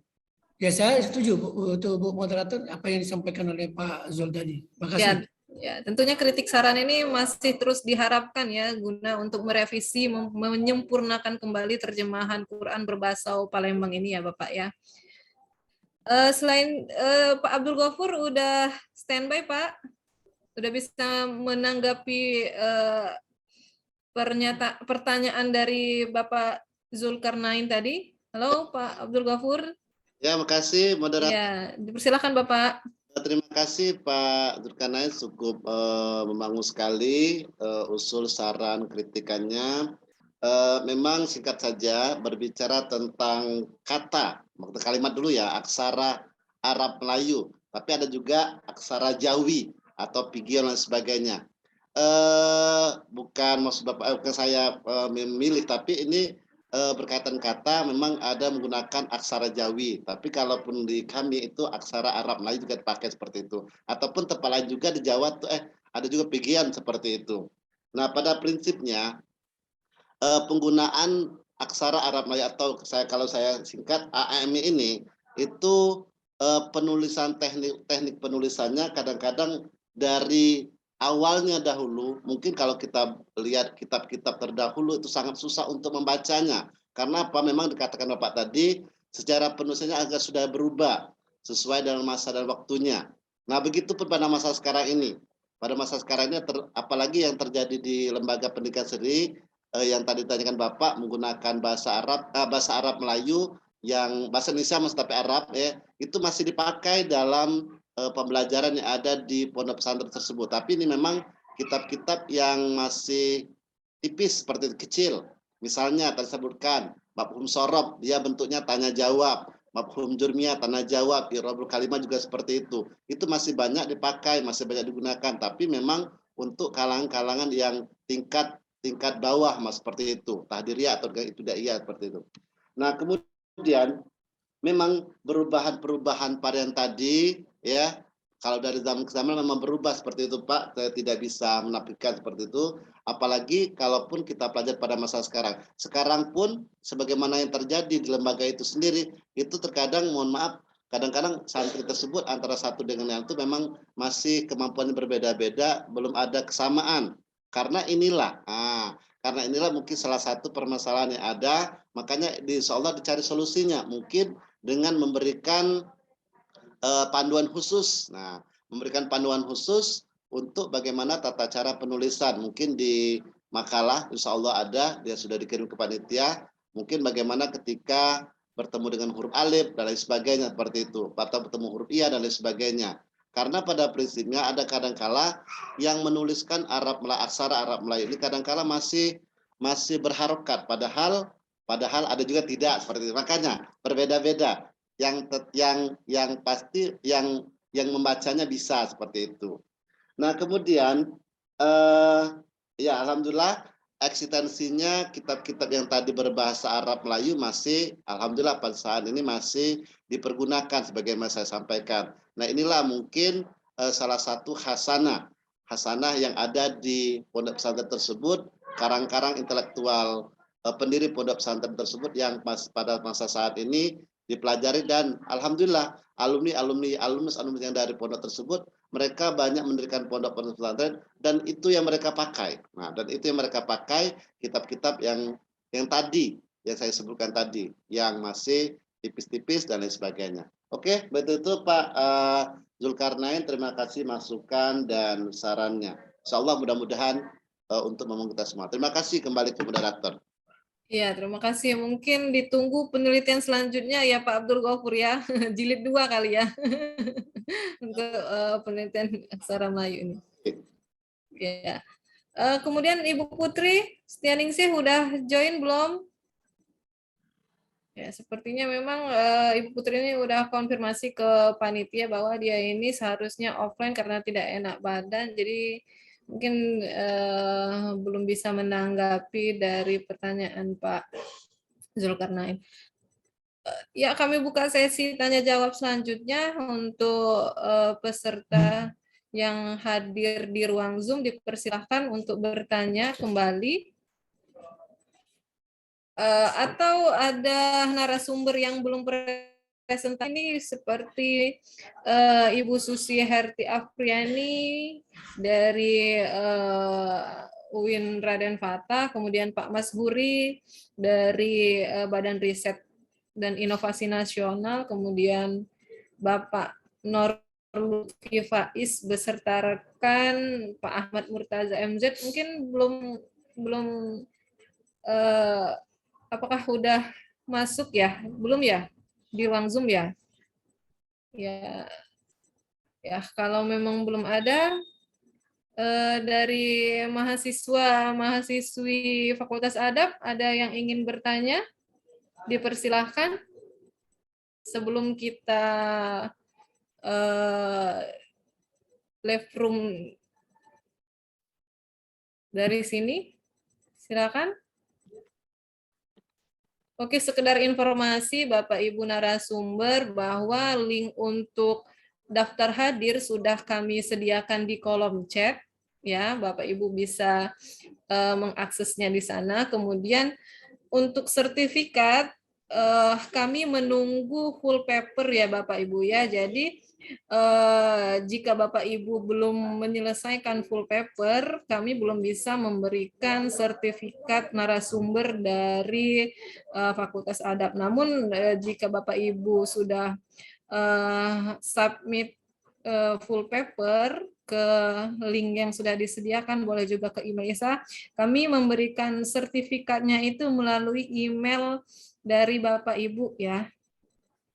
Ya saya setuju Bu moderator apa yang disampaikan oleh Pak Zul tadi. Terima kasih. Ya, tentunya kritik saran ini masih terus diharapkan ya guna untuk merevisi, menyempurnakan kembali terjemahan Quran berbahasa Palembang ini ya Bapak ya. Selain Pak Abdul Ghafur udah standby Pak, udah bisa menanggapi pertanyaan dari Bapak Zulkarnain tadi. Halo Pak Abdul Ghafur. Ya, makasih moderator. Ya, dipersilakan Bapak. Terima kasih Pak Zulkarnain, cukup membangun sekali usul, saran, kritikannya. Memang singkat saja berbicara tentang kata, kalimat dulu ya, aksara Arab Melayu, tapi ada juga aksara Jawi atau Pigion dan sebagainya. Bukan maksud Bapak, bukan saya memilih, tapi ini berkaitan kata memang ada menggunakan aksara Jawi, tapi kalaupun di kami itu aksara Arab Melayu juga dipakai seperti itu, ataupun tepalan juga di Jawa tuh ada juga pigian seperti itu. Nah, pada prinsipnya penggunaan aksara Arab Melayu atau kalau saya singkat AAMI ini itu penulisan teknik penulisannya kadang-kadang dari awalnya dahulu, mungkin kalau kita lihat kitab-kitab terdahulu itu sangat susah untuk membacanya. Karena apa? Memang dikatakan Bapak tadi, secara penulisannya agak sudah berubah sesuai dengan masa dan waktunya. Nah, begitu pun pada masa sekarang ini. Pada masa sekarang ini, apalagi yang terjadi di lembaga pendidikan sendiri, yang tadi ditanyakan Bapak menggunakan bahasa Arab Melayu, yang bahasa Indonesia masih tapi Arab ya, itu masih dipakai dalam pembelajaran yang ada di pondok pesantren tersebut. Tapi ini memang kitab-kitab yang masih tipis seperti itu, kecil. Misalnya tadi sebutkan mafhum sorob, dia bentuknya tanya jawab. Mafhum jurmiyah, tanya jawab. I'rabul kalimat juga seperti itu. Itu masih banyak dipakai, masih banyak digunakan. Tapi memang untuk kalangan-kalangan yang tingkat bawah mas seperti itu, tahdiriyah atau ibtidaiyah seperti itu. Nah, kemudian memang perubahan pada yang tadi ya, kalau dari zaman ke zaman memang berubah seperti itu Pak, saya tidak bisa menafikan seperti itu, apalagi kalaupun kita pelajari pada masa sekarang. Sekarang pun sebagaimana yang terjadi di lembaga itu sendiri, itu terkadang mohon maaf, kadang-kadang santri tersebut antara satu dengan yang itu memang masih kemampuannya berbeda-beda, belum ada kesamaan. Karena inilah mungkin salah satu permasalahan yang ada, makanya insya Allah dicari solusinya, mungkin dengan memberikan panduan khusus. Nah, memberikan panduan khusus untuk bagaimana tata cara penulisan. Mungkin di makalah insya Allah ada, dia sudah dikirim ke panitia, mungkin bagaimana ketika bertemu dengan huruf alif dan lain sebagainya seperti itu, atau bertemu huruf iya dan lain sebagainya. Karena pada prinsipnya ada kadangkala yang menuliskan aksara Arab Melayu ini kadangkala masih berharokat, padahal ada juga tidak seperti itu. Makanya berbeda-beda. Yang pasti yang membacanya bisa seperti itu. Nah, kemudian ya alhamdulillah eksistensinya kitab-kitab yang tadi berbahasa Arab Melayu masih alhamdulillah pada saat ini masih dipergunakan sebagaimana saya sampaikan. Nah, inilah mungkin salah satu hasanah yang ada di pondok pesantren tersebut, karang-karang intelektual pendiri pondok pesantren tersebut yang pada masa saat ini dipelajari, dan alhamdulillah alumni yang dari pondok tersebut mereka banyak mendirikan pondok pesantren, dan itu yang mereka pakai. Nah, dan itu yang mereka pakai kitab-kitab yang tadi yang saya sebutkan tadi, yang masih tipis-tipis dan lain sebagainya. Oke, betul itu Pak Zulkarnain, terima kasih masukan dan sarannya. Insyaallah mudah-mudahan untuk membangun kita semua. Terima kasih, kembali ke moderator. Ya, terima kasih. Mungkin ditunggu penelitian selanjutnya ya Pak Abdul Ghafur ya, jilid 2 kali ya, untuk penelitian aksara Melayu ini. Ya. Kemudian Ibu Putri Setianingsih udah join belum? Ya, sepertinya memang Ibu Putri ini udah konfirmasi ke panitia bahwa dia ini seharusnya offline karena tidak enak badan, jadi mungkin belum bisa menanggapi dari pertanyaan Pak Zulkarnain. Ya, kami buka sesi tanya jawab selanjutnya untuk peserta yang hadir di ruang Zoom, dipersilahkan untuk bertanya kembali. Atau ada narasumber yang belum presentasi ini seperti Ibu Susi Herti Afriani dari UIN Raden Fata, kemudian Pak Mas Huri dari Badan Riset dan Inovasi Nasional, kemudian Bapak Nur Lutfi Faiz beserta rekan Pak Ahmad Murtaza MZ. Mungkin belum apakah udah masuk ya? Belum ya? Di ruang Zoom ya? Ya, kalau memang belum ada dari mahasiswa-mahasiswi Fakultas Adab ada yang ingin bertanya? Dipersilahkan sebelum kita live room dari sini. Silakan. Oke, sekedar informasi Bapak Ibu narasumber bahwa link untuk daftar hadir sudah kami sediakan di kolom chat, ya Bapak Ibu bisa mengaksesnya di sana. Kemudian untuk sertifikat kami menunggu full paper ya Bapak Ibu ya. Jadi jika Bapak Ibu belum menyelesaikan full paper, kami belum bisa memberikan sertifikat narasumber dari Fakultas Adab. Namun jika Bapak Ibu sudah submit full paper ke link yang sudah disediakan, boleh juga ke email ISA. Kami memberikan sertifikatnya itu melalui email dari Bapak Ibu ya.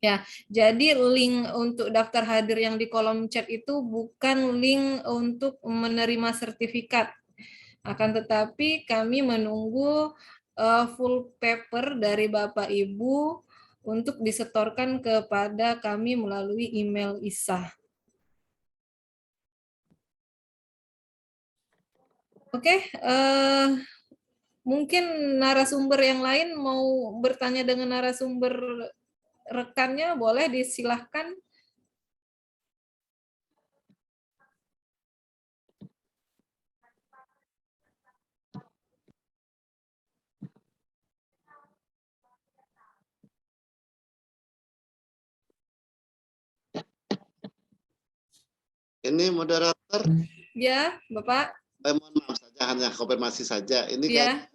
Ya, jadi link untuk daftar hadir yang di kolom chat itu bukan link untuk menerima sertifikat. Akan tetapi kami menunggu full paper dari Bapak Ibu untuk disetorkan kepada kami melalui email ISA. Oke, mungkin narasumber yang lain mau bertanya dengan narasumber rekannya, boleh disilahkan. Ini moderator. Ya, Bapak. Mohon maaf saja, hanya konfirmasi saja. Ini Ya.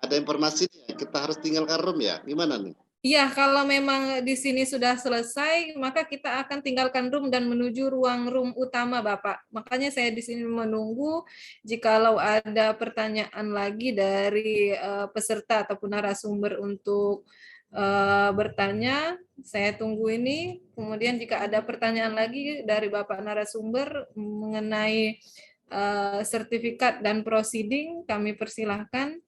ada informasi ya, kita harus tinggalkan room ya. Gimana nih? Iya, kalau memang di sini sudah selesai, maka kita akan tinggalkan room dan menuju ruang room utama, Bapak. Makanya saya di sini menunggu jikalau ada pertanyaan lagi dari peserta ataupun narasumber untuk bertanya, saya tunggu ini. Kemudian jika ada pertanyaan lagi dari Bapak narasumber mengenai sertifikat dan proceeding, kami persilahkan.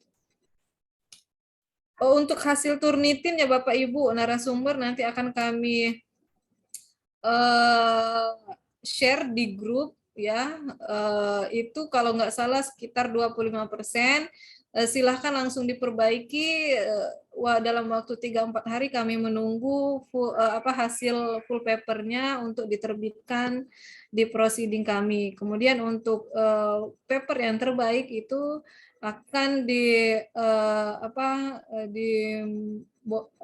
Untuk hasil Turnitin ya Bapak Ibu narasumber nanti akan kami share di grup ya. Itu kalau nggak salah sekitar 25%. Silahkan langsung diperbaiki. Dalam waktu 3-4 hari kami menunggu hasil full papernya untuk diterbitkan di proceeding kami. Kemudian untuk paper yang terbaik itu akan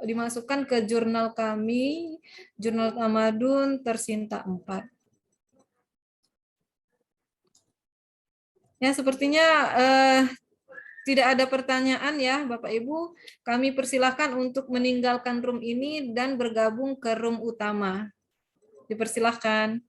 dimasukkan ke jurnal kami, Jurnal Tamadun Tersinta 4. Ya, sepertinya tidak ada pertanyaan ya Bapak Ibu. Kami persilahkan untuk meninggalkan room ini dan bergabung ke room utama. Dipersilahkan.